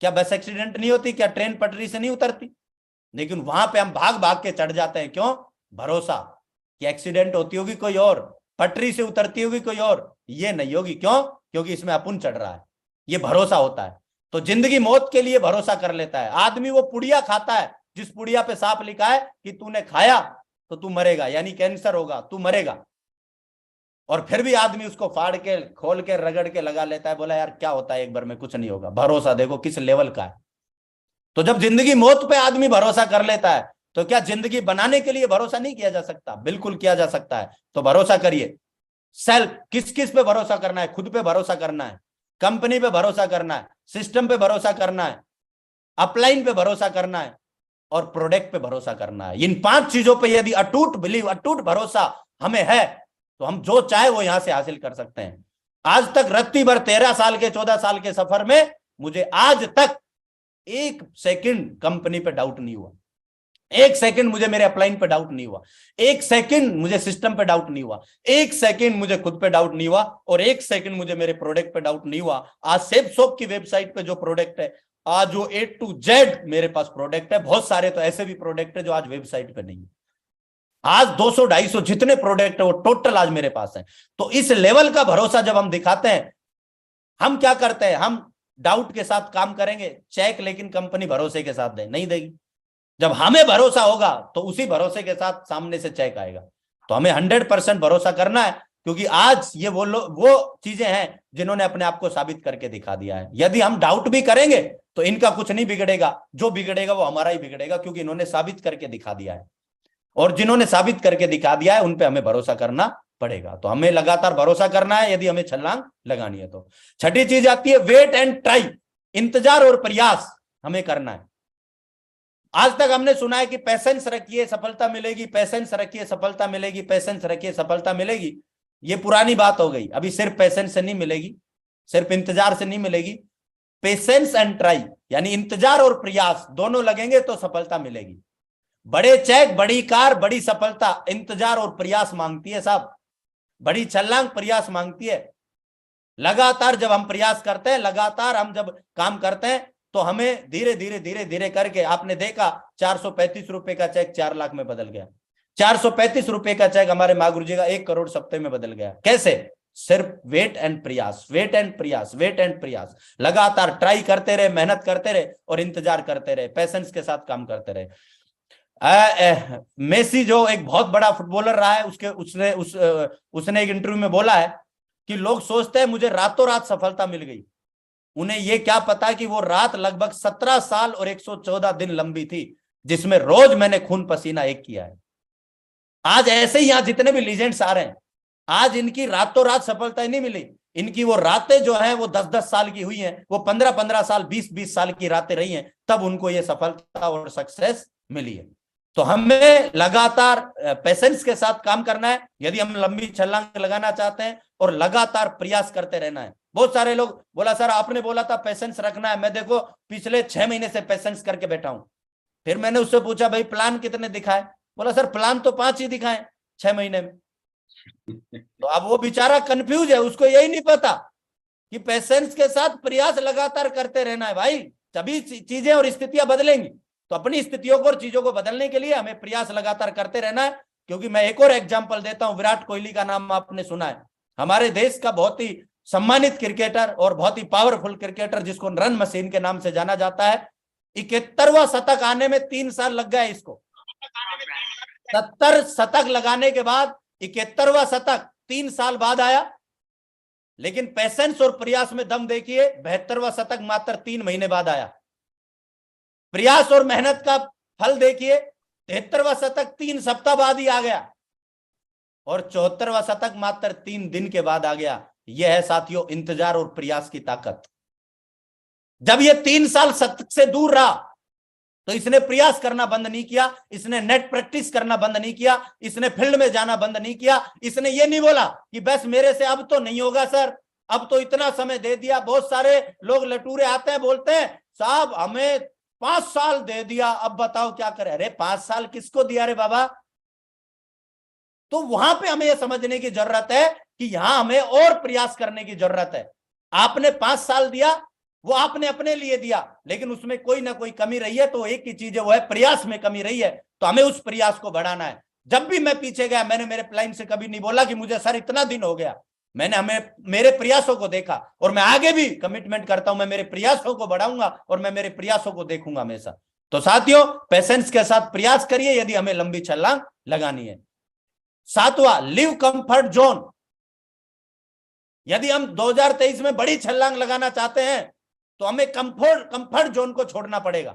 क्या बस एक्सीडेंट नहीं होती, क्या ट्रेन पटरी से नहीं उतरती। लेकिन वहां पे हम भाग भाग के चढ़ जाते हैं। क्यों? भरोसा कि एक्सीडेंट होती होगी कोई और, पटरी से उतरती होगी कोई और, ये नहीं होगी। क्यों? क्योंकि इसमें अपुन चढ़ रहा है। ये भरोसा होता है। तो जिंदगी मौत के लिए भरोसा कर लेता है आदमी। वो पुड़िया खाता है जिस पुड़िया पे साफ लिखा है कि तूने खाया तो तू मरेगा, यानी कैंसर होगा, तू मरेगा। और फिर भी आदमी उसको फाड़ के खोल के रगड़ के लगा लेता है, बोला यार क्या होता है एक बार में, कुछ नहीं होगा। भरोसा देखो किस लेवल का है। तो जब जिंदगी मौत पे आदमी भरोसा कर लेता है तो क्या जिंदगी बनाने के लिए भरोसा नहीं किया जा सकता? बिल्कुल किया जा सकता है। तो भरोसा करिए। सेल्फ, किस किस पे भरोसा करना है? खुद पे भरोसा करना है, कंपनी पे भरोसा करना है, सिस्टम पे भरोसा करना है, अपलाइन पे भरोसा करना है और प्रोडक्ट पे भरोसा करना है। इन 5 चीजों पे यदि अटूट बिलीव, अटूट भरोसा हमें है तो हम जो चाहे वो यहां से हासिल कर सकते हैं। आज तक रत्ती भर 13 साल के 14 साल के सफर में मुझे आज तक 1 सेकंड कंपनी पे डाउट नहीं हुआ। 1 सेकंड मुझे मेरे अपलाइन पे डाउट नहीं हुआ। 1 सेकंड मुझे सिस्टम पे डाउट नहीं हुआ। 1 सेकंड मुझे खुद पे डाउट नहीं हुआ। और 1 सेकंड मुझे मेरे प्रोडक्ट पे डाउट नहीं हुआ। आज सेप शॉप की वेबसाइट पे जो प्रोडक्ट है, आज जो A to Z मेरे पास प्रोडक्ट है, बहुत सारे तो ऐसे भी प्रोडक्ट है जो आज वेबसाइट पे नहीं है। आज 200-250 जितने प्रोडक्ट है वो टोटल आज मेरे पास है। तो इस लेवल का भरोसा जब हम दिखाते हैं, हम क्या करते हैं, हम डाउट के साथ काम करेंगे चेक, लेकिन कंपनी भरोसे के साथ नहीं देगी। जब हमें भरोसा होगा तो उसी भरोसे के साथ सामने से चेक आएगा। तो हमें 100% भरोसा करना है, क्योंकि आज ये वो चीजें हैं जिन्होंने अपने आप को साबित करके दिखा दिया है। यदि हम डाउट भी करेंगे तो इनका कुछ नहीं बिगड़ेगा, जो बिगड़ेगा वो हमारा ही बिगड़ेगा, क्योंकि इन्होंने साबित करके दिखा दिया है। और जिन्होंने साबित करके दिखा दिया है उन पे हमें भरोसा करना पड़ेगा। तो हमें लगातार भरोसा करना है यदि हमें छलांग लगानी है तो। छठी चीज आती है वेट एंड ट्राई, इंतजार और प्रयास हमें करना है। आज तक हमने सुना है कि पेशेंस रखिए सफलता मिलेगी, पेशेंस रखिए सफलता मिलेगी, पेशेंस रखिए सफलता मिलेगी। ये पुरानी बात हो गई। अभी सिर्फ पेशेंस से नहीं मिलेगी, सिर्फ इंतजार से नहीं मिलेगी। पेशेंस एंड ट्राई, यानी इंतजार और प्रयास दोनों लगेंगे तो सफलता मिलेगी। बड़े चेक, बड़ी कार, बड़ी सफलता इंतजार और प्रयास मांगती है साहब। बड़ी छलांग प्रयास मांगती है। लगातार जब हम प्रयास करते हैं, लगातार हम जब काम करते हैं तो हमें धीरे धीरे धीरे धीरे करके, आपने देखा 435 रुपए का चेक 4 लाख में बदल गया। 435 रुपए का चेक हमारे माँ गुरु जी का 1 करोड़ सप्ताह में बदल गया। कैसे? सिर्फ वेट एंड प्रयास, वेट एंड प्रयास, वेट एंड प्रयास। लगातार ट्राई करते रहे, मेहनत करते रहे और इंतजार करते रहे, पेशेंस के साथ काम करते रहे। मेसी जो एक बहुत बड़ा फुटबॉलर रहा है, उसने एक इंटरव्यू में बोला है कि लोग सोचते हैं मुझे रातों रात सफलता मिल गई। उन्हें यह क्या पता कि वो रात लगभग 17 साल और 114 दिन लंबी थी, जिसमें रोज मैंने खून पसीना एक किया है। आज ऐसे ही यहां जितने भी लीजेंड्स आ रहे हैं, आज इनकी रातों रात सफलता नहीं मिली। इनकी वो रातें जो है वो 10-10 साल की हुई हैं, वो 15-15 साल, 20-20 साल की रातें रही हैं, तब उनको ये सफलता और सक्सेस मिली है। तो हमें लगातार पेशेंस के साथ काम करना है यदि हम लंबी छलांग लगाना चाहते हैं, और लगातार प्रयास करते रहना है। बहुत सारे लोग बोला सर आपने बोला था पेशेंस रखना है, मैं देखो पिछले 6 महीने से पेशेंस करके बैठा हूं। फिर मैंने उससे पूछा भाई प्लान कितने दिखाए, बोला सर प्लान तो 5 ही दिखाए 6 महीने में। तो अब वो बेचारा कंफ्यूज है, उसको यही नहीं पता कि पेशेंस के साथ प्रयास लगातार करते रहना है भाई, तभी चीजें और स्थितियां बदलेंगी। तो अपनी स्थितियों को और चीजों को बदलने के लिए हमें प्रयास लगातार करते रहना है। क्योंकि मैं एक और एग्जांपल देता हूं, विराट कोहली का नाम आपने सुना है, हमारे देश का बहुत ही सम्मानित क्रिकेटर और बहुत ही पावरफुल क्रिकेटर, जिसको रन मशीन के नाम से जाना जाता है। 71वां शतक आने में 3 साल लग गए इसको। 70 शतक लगाने के बाद 71वां शतक 3 साल बाद आया। लेकिन पेशेंस और प्रयास में दम देखिए, 72वां शतक मात्र 3 महीने बाद आया। प्रयास और मेहनत का फल देखिए, 73वां शतक 3 सप्ताह बाद ही आ गया और 74वां शतक मात्र 3 दिन के बाद आ गया। यह है साथियों इंतजार और प्रयास की ताकत। जब ये 3 साल शतक से दूर रहा तो इसने प्रयास करना बंद नहीं किया, इसने नेट प्रैक्टिस करना बंद नहीं किया, इसने फील्ड में जाना बंद नहीं किया। इसने ये नहीं बोला कि बस मेरे से अब तो नहीं होगा सर, अब तो इतना समय दे दिया। बहुत सारे लोग लटूरे आते हैं, बोलते हैं साहब हमें 5 साल दे दिया, अब बताओ क्या करें। अरे 5 साल किसको दिया रे बाबा। तो वहां पे हमें यह समझने की जरूरत है कि यहां हमें और प्रयास करने की जरूरत है। आपने 5 साल दिया, वो आपने अपने लिए दिया, लेकिन उसमें कोई ना कोई कमी रही है। तो एक ही चीज है, वो है प्रयास में कमी रही है। तो हमें उस प्रयास को बढ़ाना है। जब भी मैं पीछे गया, मैंने मेरे क्लाइंट से कभी नहीं बोला कि मुझे सर इतना दिन हो गया। मैंने मेरे प्रयासों को देखा और मैं आगे भी कमिटमेंट करता हूं, मैं मेरे प्रयासों को बढ़ाऊंगा और मैं मेरे प्रयासों को देखूंगा हमेशा। तो साथियों पेशेंस के साथ प्रयास करिए यदि हमें लंबी छलांग लगानी है। 7वां, लिव कंफर्ट जोन। यदि हम 2023 में बड़ी छलांग लगाना चाहते हैं तो हमें कंफर्ट जोन को छोड़ना पड़ेगा,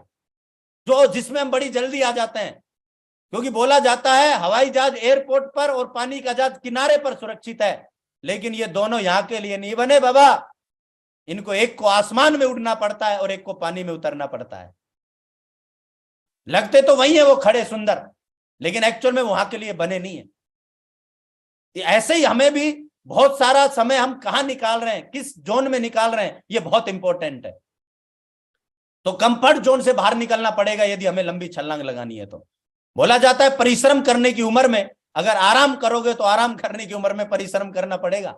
जिसमें हम बड़ी जल्दी आ जाते हैं। क्योंकि बोला जाता है हवाई जहाज एयरपोर्ट पर और पानी का जहाज किनारे पर सुरक्षित है, लेकिन ये दोनों यहां के लिए नहीं बने बाबा। इनको एक को आसमान में उड़ना पड़ता है और एक को पानी में उतरना पड़ता है। लगते तो वही है वो खड़े सुंदर, लेकिन एक्चुअल में वहां के लिए बने नहीं है। ऐसे ही हमें भी बहुत सारा समय हम कहां निकाल रहे हैं, किस जोन में निकाल रहे हैं, ये बहुत इंपॉर्टेंट है। तो कंफर्ट जोन से बाहर निकलना पड़ेगा यदि हमें लंबी छलांग लगानी है। तो बोला जाता है परिश्रम करने की उम्र में अगर आराम करोगे तो आराम करने की उम्र में परिश्रम करना पड़ेगा।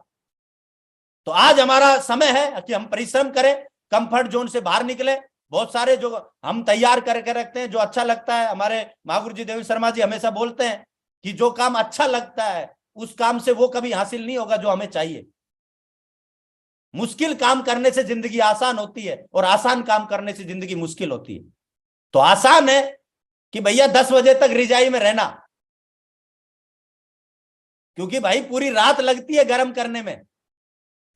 तो आज हमारा समय है कि हम परिश्रम करें, कंफर्ट जोन से बाहर निकले। बहुत सारे जो हम तैयार करके रखते हैं, जो अच्छा लगता है, हमारे महागुरु जी देवी शर्मा जी हमेशा बोलते हैं कि जो काम अच्छा लगता है उस काम से वो कभी हासिल नहीं होगा जो हमें चाहिए। मुश्किल काम करने से जिंदगी आसान होती है और आसान काम करने से जिंदगी मुश्किल होती है। तो आसान है कि भैया 10 बजे तक रिजाई में रहना, क्योंकि भाई पूरी रात लगती है गर्म करने में,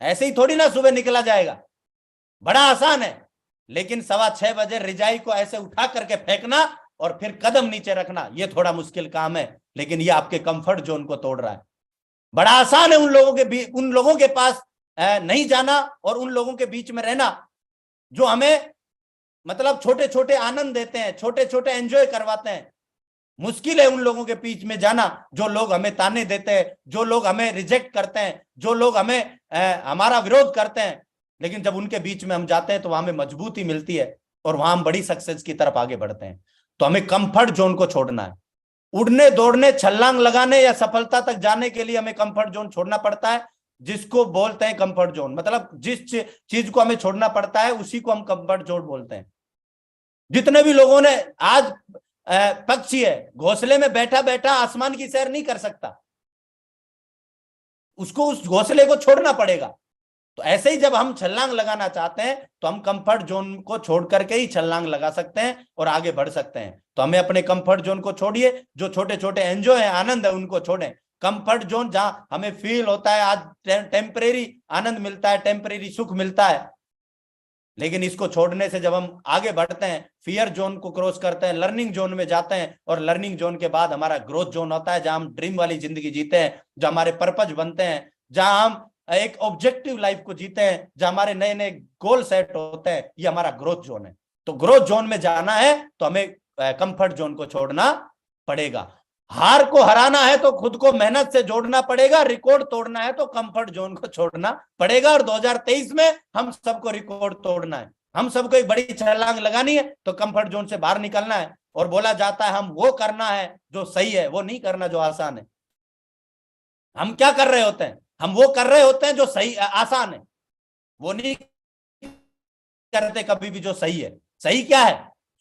ऐसे ही थोड़ी ना सुबह निकला जाएगा। बड़ा आसान है, लेकिन 6:15 बजे रिजाई को ऐसे उठा करके फेंकना और फिर कदम नीचे रखना, ये थोड़ा मुश्किल काम है, लेकिन ये आपके कंफर्ट जोन को तोड़ रहा है। बड़ा आसान है उन लोगों के पास नहीं जाना और उन लोगों के बीच में रहना जो हमें मतलब छोटे छोटे आनंद देते हैं, छोटे छोटे एंजॉय करवाते हैं। मुश्किल है उन लोगों के बीच में जाना जो लोग हमें ताने देते हैं, जो लोग हमें रिजेक्ट करते हैं, जो लोग हमें हमारा विरोध करते हैं। लेकिन जब उनके बीच में हम जाते हैं तो वहां हमें मजबूती मिलती है और वहां हम बड़ी सक्सेस की तरफ आगे बढ़ते हैं। तो हमें कंफर्ट जोन को छोड़ना है। उड़ने दौड़ने छलांग लगाने या सफलता तक जाने के लिए हमें कंफर्ट जोन छोड़ना पड़ता है, जिसको बोलते हैं कंफर्ट जोन। मतलब जिस चीज को हमें छोड़ना पड़ता है उसी को हम कंफर्ट जोन बोलते हैं। जितने भी लोगों ने आज पक्षी है घोंसले में बैठा बैठा आसमान की सैर नहीं कर सकता, उसको उस घोंसले को छोड़ना पड़ेगा। तो ऐसे ही जब हम छलांग लगाना चाहते हैं तो हम कंफर्ट जोन को छोड़ करके ही छलांग लगा सकते हैं और आगे बढ़ सकते हैं। तो हमें अपने कंफर्ट जोन को छोड़िए, जो छोटे छोटे एंजॉय है, आनंद है, उनको छोड़ें। कंफर्ट जोन जहां हमें फील होता है आज टेम्परेरी आनंद मिलता है, टेम्परेरी सुख मिलता है, लेकिन इसको छोड़ने से जब हम आगे बढ़ते हैं, फियर जोन को क्रॉस करते हैं, लर्निंग जोन में जाते हैं, और लर्निंग जोन के बाद हमारा ग्रोथ जोन होता है, जहां हम ड्रीम वाली जिंदगी जीते हैं, जो हमारे पर्पज बनते हैं, जहां हम एक ऑब्जेक्टिव लाइफ को जीते हैं, जहां हमारे नए नए गोल सेट होते हैं। ये हमारा ग्रोथ जोन है। तो ग्रोथ जोन में जाना है तो हमें कंफर्ट जोन को छोड़ना पड़ेगा। हार को हराना है तो खुद को मेहनत से जोड़ना पड़ेगा, रिकॉर्ड तोड़ना है तो कंफर्ट जोन को छोड़ना पड़ेगा। और 2023 में हम सबको रिकॉर्ड तोड़ना है, हम सबको एक बड़ी छलांग लगानी है, तो कंफर्ट जोन से बाहर निकलना है। और बोला जाता है हम वो करना है जो सही है, वो नहीं करना जो आसान है। हम क्या कर रहे होते हैं? हम वो कर रहे होते हैं जो सही आसान है, वो नहीं करते कभी भी जो सही है। सही क्या है?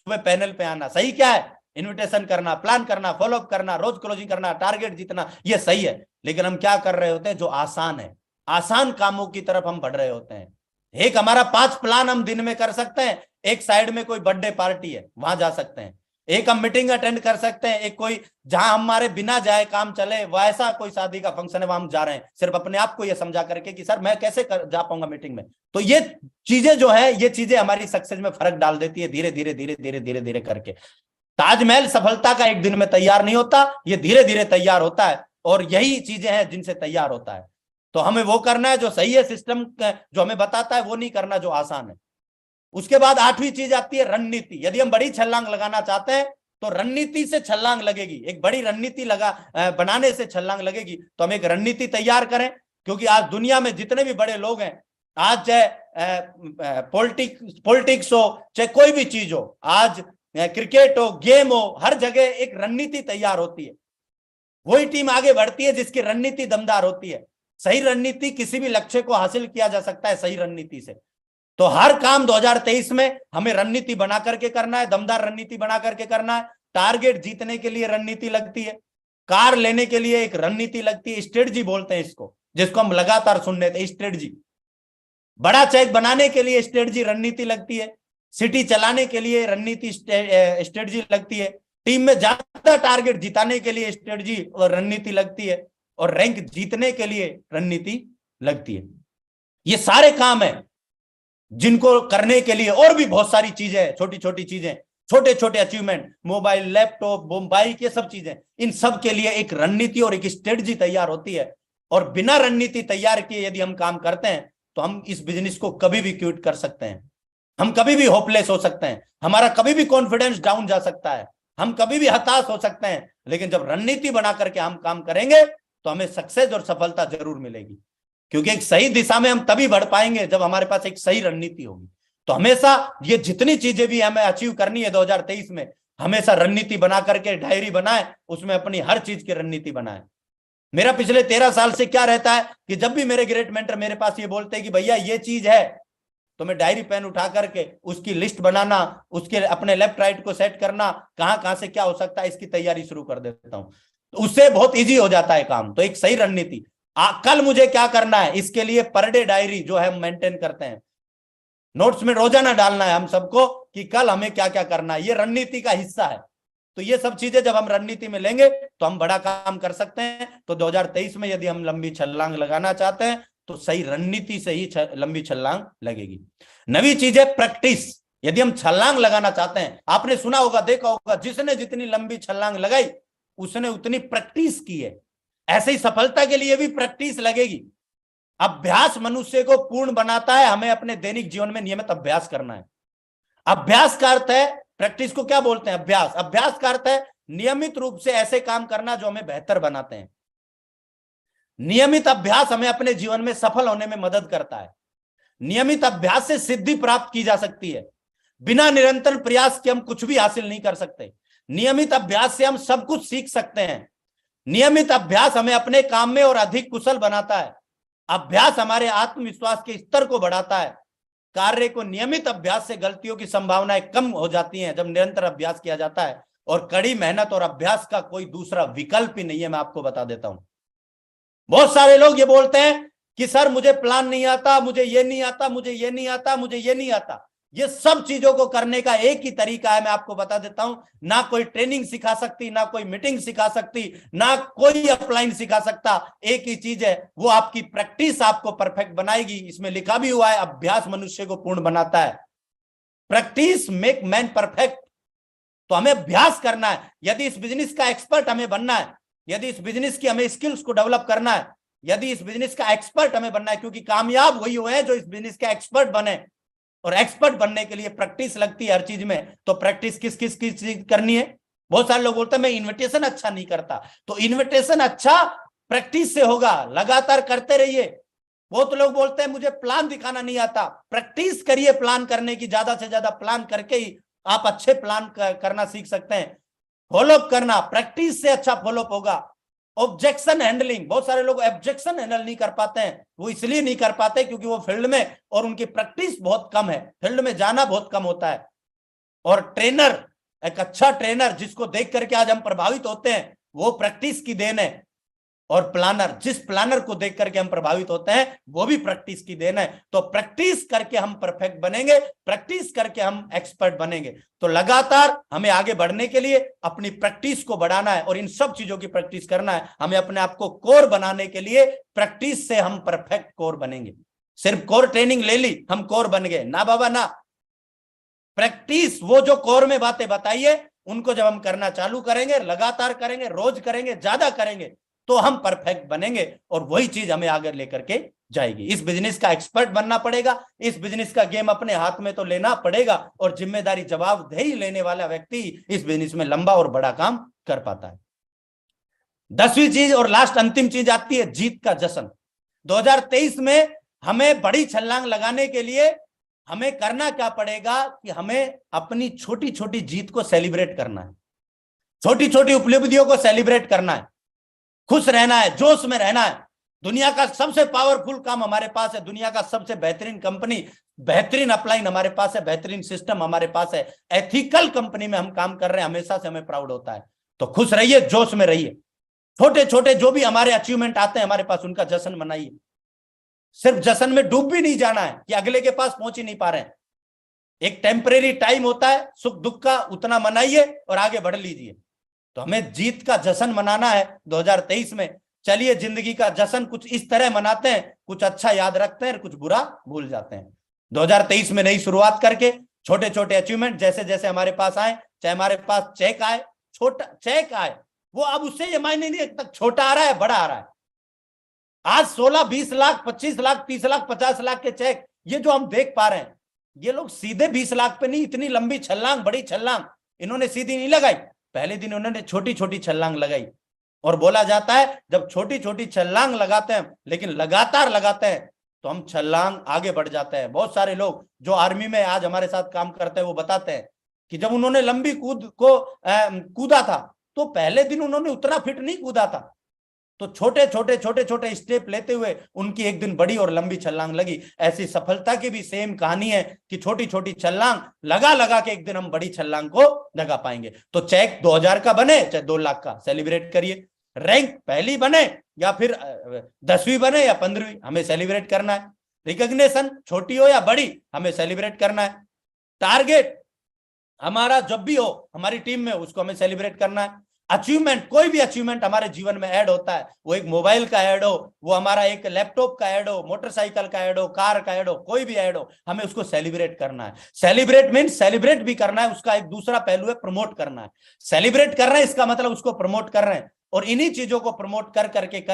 सुबह पैनल पे आना। सही क्या है? इनविटेशन करना, प्लान करना, फॉलोअप करना, रोज क्लोजिंग करना, टारगेट जीतना, ये सही है। लेकिन हम क्या कर रहे होते हैं? जो आसान है, आसान कामों की तरफ हम बढ़ रहे होते हैं। एक हमारा 5 प्लान हम दिन में कर सकते हैं। एक साइड में कोई बर्थडे पार्टी है, वहां जा सकते हैं। एक हम मीटिंग अटेंड कर सकते हैं। एक कोई जहां हमारे बिना जाए काम चले, वैसा कोई शादी का फंक्शन है, वहां हम जा रहे हैं सिर्फ अपने आप को ये समझा करके कि सर मैं कैसे जा पाऊंगा मीटिंग में। तो ये चीजें जो है, ये चीजें हमारी सक्सेस में फर्क डाल देती है, धीरे धीरे धीरे धीरे धीरे धीरे करके। ताजमहल सफलता का एक दिन में तैयार नहीं होता, ये धीरे धीरे तैयार होता है। और यही चीजें हैं जिनसे तैयार होता है। तो हमें वो करना है जो सही है, सिस्टम जो हमें बताता है, वो नहीं करना जो आसान है। उसके बाद 8वीं चीज आती है रणनीति। यदि हम बड़ी छलांग लगाना चाहते हैं तो रणनीति से छलांग लगेगी। एक बड़ी रणनीति बनाने से छलांग लगेगी। तो हम एक रणनीति तैयार करें, क्योंकि आज दुनिया में जितने भी बड़े लोग हैं, आज चाहे पॉलिटिक्स हो, चाहे कोई भी चीज हो, आज क्रिकेट हो, गेम हो, हर जगह एक रणनीति तैयार होती है। वही टीम आगे बढ़ती है जिसकी रणनीति दमदार होती है। सही रणनीति, किसी भी लक्ष्य को हासिल किया जा सकता है सही रणनीति से। तो हर काम 2023 में हमें रणनीति बना करके करना है, दमदार रणनीति बना करके करना है। टारगेट जीतने के लिए रणनीति लगती है, कार लेने के लिए एक रणनीति लगती है, स्ट्रेटजी बोलते हैं इसको, जिसको हम लगातार सुन रहे थे, स्ट्रेटजी। बड़ा चेक बनाने के लिए स्ट्रेटजी रणनीति लगती है, सिटी चलाने के लिए रणनीति स्ट्रेटजी लगती है, टीम में ज्यादा टारगेट जिताने के लिए स्ट्रेटजी और रणनीति लगती है, और रैंक जीतने के लिए रणनीति लगती है। ये सारे काम है जिनको करने के लिए और भी बहुत सारी चीजें, छोटी छोटी चीजें, छोटे छोटे अचीवमेंट, मोबाइल, लैपटॉप, बाइक, ये सब चीजें, इन सब के लिए एक रणनीति और एक स्ट्रेटजी तैयार होती है। और बिना रणनीति तैयार किए यदि हम काम करते हैं तो हम इस बिजनेस को कभी भी क्विट कर सकते हैं, हम कभी भी होपलेस हो सकते हैं, हमारा कभी भी कॉन्फिडेंस डाउन जा सकता है, हम कभी भी हताश हो सकते हैं। लेकिन जब रणनीति बना करके हम काम करेंगे तो हमें सक्सेस और सफलता जरूर मिलेगी। क्योंकि एक सही दिशा में हम तभी बढ़ पाएंगे जब हमारे पास एक सही रणनीति होगी। तो हमेशा ये जितनी चीजें भी हमें अचीव करनी है 2023 में, हमेशा रणनीति बना करके डायरी बनाए, उसमें अपनी हर चीज की रणनीति बनाए। मेरा पिछले 13 साल से क्या रहता है कि जब भी मेरे ग्रेट मेंटर मेरे पास ये बोलते हैं कि भैया ये चीज है, तो मैं डायरी पेन उठा करके उसकी लिस्ट बनाना, उसके अपने लेफ्ट राइट को सेट करना, कहां कहां से क्या हो सकता है, इसकी तैयारी शुरू कर देता हूं। तो उससे बहुत ईजी हो जाता है काम। तो एक सही रणनीति, कल मुझे क्या करना है, इसके लिए पर डे डायरी जो है हम मेंटेन करते हैं, नोट्स में रोजाना डालना है हम सबको कि कल हमें क्या क्या करना है, ये रणनीति का हिस्सा है। तो ये सब चीजें जब हम रणनीति में लेंगे तो हम बड़ा काम कर सकते हैं। तो 2023 में यदि हम लंबी छलांग लगाना चाहते हैं तो सही रणनीति से ही लंबी छलांग लगेगी। नवी चीज है प्रैक्टिस। यदि हम छलांग लगाना चाहते हैं, आपने सुना होगा, देखा होगा, जिसने जितनी लंबी छलांग लगाई उसने उतनी प्रैक्टिस की है। ऐसे ही सफलता के लिए भी प्रैक्टिस लगेगी। अभ्यास मनुष्य को पूर्ण बनाता है। हमें अपने दैनिक जीवन में नियमित अभ्यास करना है। अभ्यास का अर्थ है, प्रैक्टिस को क्या बोलते हैं? अभ्यास। अभ्यास का अर्थ है नियमित रूप से ऐसे काम करना जो हमें बेहतर बनाते हैं। नियमित अभ्यास हमें अपने जीवन में सफल होने में मदद करता है। नियमित अभ्यास से सिद्धि प्राप्त की जा सकती है। बिना निरंतर प्रयास के हम कुछ भी हासिल नहीं कर सकते। नियमित अभ्यास से हम सब कुछ सीख सकते हैं। नियमित अभ्यास हमें अपने काम में और अधिक कुशल बनाता है। अभ्यास हमारे आत्मविश्वास के स्तर को बढ़ाता है। कार्य को नियमित अभ्यास से गलतियों की संभावनाएं कम हो जाती हैं जब निरंतर अभ्यास किया जाता है। और कड़ी मेहनत और अभ्यास का कोई दूसरा विकल्प ही नहीं है, मैं आपको बता देता हूं। बहुत सारे लोग ये बोलते हैं कि सर मुझे प्लान नहीं आता, मुझे ये नहीं आता, मुझे ये नहीं आता, मुझे ये नहीं आता। ये सब चीजों को करने का एक ही तरीका है, मैं आपको बता देता हूं। ना कोई ट्रेनिंग सिखा सकती, ना कोई मीटिंग सिखा सकती, ना कोई अपलाइन सिखा सकता। एक ही चीज है, वो आपकी प्रैक्टिस आपको परफेक्ट बनाएगी। इसमें लिखा भी हुआ है, अभ्यास मनुष्य को पूर्ण बनाता है। Practice make man perfect. तो हमें अभ्यास करना है। यदि इस बिजनेस का एक्सपर्ट हमें बनना है, यदि इस बिजनेस की हमें स्किल्स को डेवलप करना है, यदि इस बिजनेस का एक्सपर्ट हमें बनना है, क्योंकि कामयाब वही हुए हैं जो इस बिजनेस के एक्सपर्ट बने। और एक्सपर्ट बनने के लिए प्रैक्टिस लगती है हर चीज में। तो प्रैक्टिस किस किस चीज करनी है? बहुत सारे लोग बोलते हैं मैं इन्विटेशन अच्छा नहीं करता, तो इन्विटेशन अच्छा प्रैक्टिस से होगा, लगातार करते रहिए। बहुत लोग बोलते हैं मुझे प्लान दिखाना नहीं आता, प्रैक्टिस करिए प्लान करने की, ज्यादा से ज्यादा प्लान करके ही आप अच्छे प्लान करना सीख सकते हैं। फॉलोअप करना, प्रैक्टिस से अच्छा फॉलोअप होगा। ऑब्जेक्शन हैंडलिंग, बहुत सारे लोग ऑब्जेक्शन हैंडल नहीं कर पाते हैं, वो इसलिए नहीं कर पाते क्योंकि वो फील्ड में और उनकी प्रैक्टिस बहुत कम है, फील्ड में जाना बहुत कम होता है। और ट्रेनर, एक अच्छा ट्रेनर जिसको देख करके आज हम प्रभावित होते हैं, वो प्रैक्टिस की देन है। और प्लानर, जिस प्लानर को देख करके हम प्रभावित होते हैं, वो भी प्रैक्टिस की देन है। तो प्रैक्टिस करके हम परफेक्ट बनेंगे, प्रैक्टिस करके हम एक्सपर्ट बनेंगे। तो लगातार हमें आगे बढ़ने के लिए अपनी प्रैक्टिस को बढ़ाना है और इन सब चीजों की प्रैक्टिस करना है। हमें अपने आप को कोर बनाने के लिए प्रैक्टिस से हम परफेक्ट कोर बनेंगे। सिर्फ कोर ट्रेनिंग ले ली, हम कोर बन गए ना बाबा ना। प्रैक्टिस, वो जो कोर में बातें बताइए उनको जब हम करना चालू करेंगे, लगातार करेंगे, रोज करेंगे, ज्यादा करेंगे, तो हम परफेक्ट बनेंगे और वही चीज हमें आगे लेकर के जाएगी। इस बिजनेस का एक्सपर्ट बनना पड़ेगा, इस बिजनेस का गेम अपने हाथ में तो लेना पड़ेगा और जिम्मेदारी, जवाबदेही लेने वाला व्यक्ति इस बिजनेस में लंबा और बड़ा काम कर पाता है। 10वीं चीज और लास्ट अंतिम चीज आती है जीत का जश्न। 2023 में हमें बड़ी छलांग लगाने के लिए हमें करना क्या पड़ेगा कि हमें अपनी छोटी छोटी जीत को सेलिब्रेट करना है, छोटी छोटी उपलब्धियों को सेलिब्रेट करना है, खुश रहना है, जोश में रहना है। दुनिया का सबसे पावरफुल काम हमारे पास है, दुनिया का सबसे बेहतरीन कंपनी, बेहतरीन अपलाइन हमारे पास है, बेहतरीन सिस्टम हमारे पास है, एथिकल कंपनी में हम काम कर रहे हैं, हमेशा से हमें प्राउड होता है। तो खुश रहिए, जोश में रहिए, छोटे छोटे जो भी हमारे अचीवमेंट आते हैं हमारे पास, उनका जश्न मनाइए। सिर्फ जश्न में डूब भी नहीं जाना है कि अगले के पास पहुंच ही नहीं पा रहे हैं। एक टेम्परेरी टाइम होता है सुख दुख का, उतना मनाइए और आगे बढ़ लीजिए। तो हमें जीत का जश्न मनाना है 2023 में। चलिए जिंदगी का जश्न कुछ इस तरह मनाते हैं, कुछ अच्छा याद रखते हैं, कुछ बुरा भूल जाते हैं। 2023 में नई शुरुआत करके छोटे छोटे अचीवमेंट जैसे जैसे हमारे पास आए, चाहे हमारे पास चेक आए, छोटा चेक आए, वो अब उससे ये मायने नहीं तक छोटा आ रहा है बड़ा आ रहा है। आज 16, 20 लाख, 25 लाख, 30 लाख, 50 लाख के चेक, ये जो हम देख पा रहे हैं, ये लोग सीधे 20 लाख पे नहीं, इतनी लंबी छलांग, बड़ी छलांग इन्होंने सीधी नहीं लगाई। पहले दिन उन्होंने छोटी छोटी छलांग लगाई। और बोला जाता है जब छोटी छोटी छलांग लगाते हैं लेकिन लगातार लगाते हैं तो हम छलांग आगे बढ़ जाते हैं। बहुत सारे लोग जो आर्मी में आज हमारे साथ काम करते हैं वो बताते हैं कि जब उन्होंने लंबी कूदा था तो पहले दिन उन्होंने उतना फिट नहीं कूदा था, तो छोटे छोटे स्टेप लेते हुए उनकी एक दिन बड़ी और लंबी छलांग लगी। ऐसी सफलता की भी सेम कहानी है कि छोटी छोटी छलांग लगा के एक दिन हम बड़ी छलांग को लगा पाएंगे। तो चेक 2000 का बने चाहे 2 लाख का, सेलिब्रेट करिए। रैंक पहली बने या फिर 10वीं बने या 15वीं, हमें सेलिब्रेट करना है। रिकॉग्निशन छोटी हो या बड़ी, हमें सेलिब्रेट करना है। टारगेट हमारा जब भी हो हमारी टीम में, उसको हमें सेलिब्रेट करना है। अचीवमेंट, कोई भी अचीवमेंट हमारे जीवन में ऐड होता है, वो एक मोबाइल का ऐड हो, वो हमारा एक लैपटॉप का ऐड हो, मोटरसाइकिल का ऐड हो, कार का ऐड हो, कोई भी ऐड हो, हमें उसको सेलिब्रेट करना है। सेलिब्रेट मीन्स सेलिब्रेट भी करना है, उसका एक दूसरा पहलू है प्रमोट करना है। सेलिब्रेट कर रहे हैं इसका मतलब उसको प्रमोट कर रहे हैं, और इन्हीं चीजों को प्रमोट कर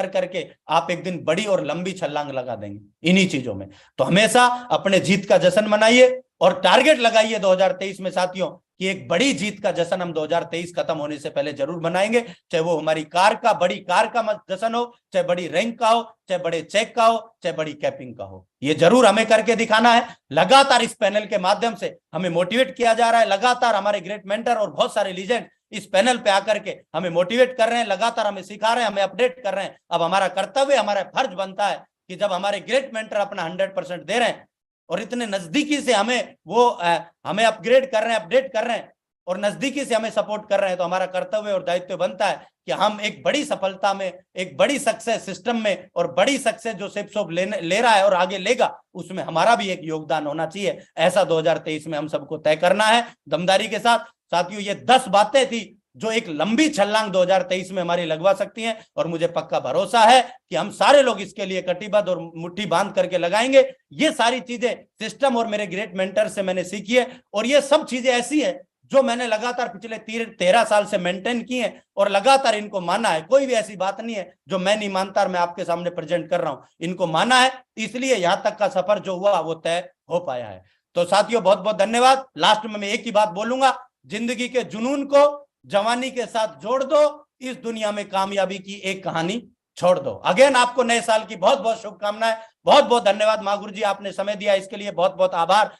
करके आप एक दिन बड़ी और लंबी छलांग लगा देंगे इन्हीं चीजों में। तो हमेशा अपने जीत का जश्न मनाइए और टारगेट लगाइए 2023 में साथियों कि एक बड़ी जीत का जश्न हम 2023 खत्म होने से पहले जरूर मनाएंगे। चाहे वो हमारी बड़ी कार का जश्न हो, चाहे बड़ी रैंक का हो, चाहे बड़े चेक का हो, चाहे बड़ी कैपिंग का हो, ये जरूर हमें करके दिखाना है। लगातार इस पैनल के माध्यम से हमें मोटिवेट किया जा रहा है, लगातार हमारे ग्रेट मेंटर और बहुत सारे लीजेंड इस पैनल पे आकर के हमें मोटिवेट कर रहे हैं, लगातार हमें सिखा रहे हैं, हमें अपडेट कर रहे हैं। अब हमारा कर्तव्य, हमारा फर्ज बनता है कि जब हमारे ग्रेट मेंटर अपना 100% दे रहे हैं और इतने नजदीकी से हमें अपग्रेड कर रहे हैं, अपडेट कर रहे हैं और नजदीकी से हमें सपोर्ट कर रहे हैं, तो हमारा कर्तव्य और दायित्व बनता है कि हम एक बड़ी सफलता में, एक बड़ी सक्सेस सिस्टम में, और बड़ी सक्सेस जो सिपसोप ले रहा है और आगे लेगा, उसमें हमारा भी एक योगदान होना चाहिए। ऐसा 2023 में हम सबको तय करना है दमदारी के साथ। साथियों, ये 10 बातें थी जो एक लंबी छलांग 2023 में हमारी लगवा सकती हैं, और मुझे पक्का भरोसा है कि हम सारे लोग इसके लिए कटिबद्ध और मुट्ठी बांध करके लगाएंगे। ये सारी चीजें सिस्टम और मेरे ग्रेट मेंटर से मैंने सीखी है, और ये सब चीजें ऐसी है जो मैंने लगातार पिछले 13 साल से मेंटेन की है और लगातार इनको माना है। कोई भी ऐसी बात नहीं है जो मैं नहीं मानता, मैं आपके सामने प्रेजेंट कर रहा हूं, इनको माना है, इसलिए यहां तक का सफर जो हुआ वो तय हो पाया है। तो साथियों, बहुत बहुत धन्यवाद। लास्ट में मैं एक ही बात बोलूंगा, जिंदगी के जुनून को जवानी के साथ जोड़ दो, इस दुनिया में कामयाबी की एक कहानी छोड़ दो। अगेन आपको नए साल की बहुत बहुत शुभकामनाएं, बहुत बहुत धन्यवाद। माँ गुरु जी आपने समय दिया इसके लिए बहुत बहुत आभार।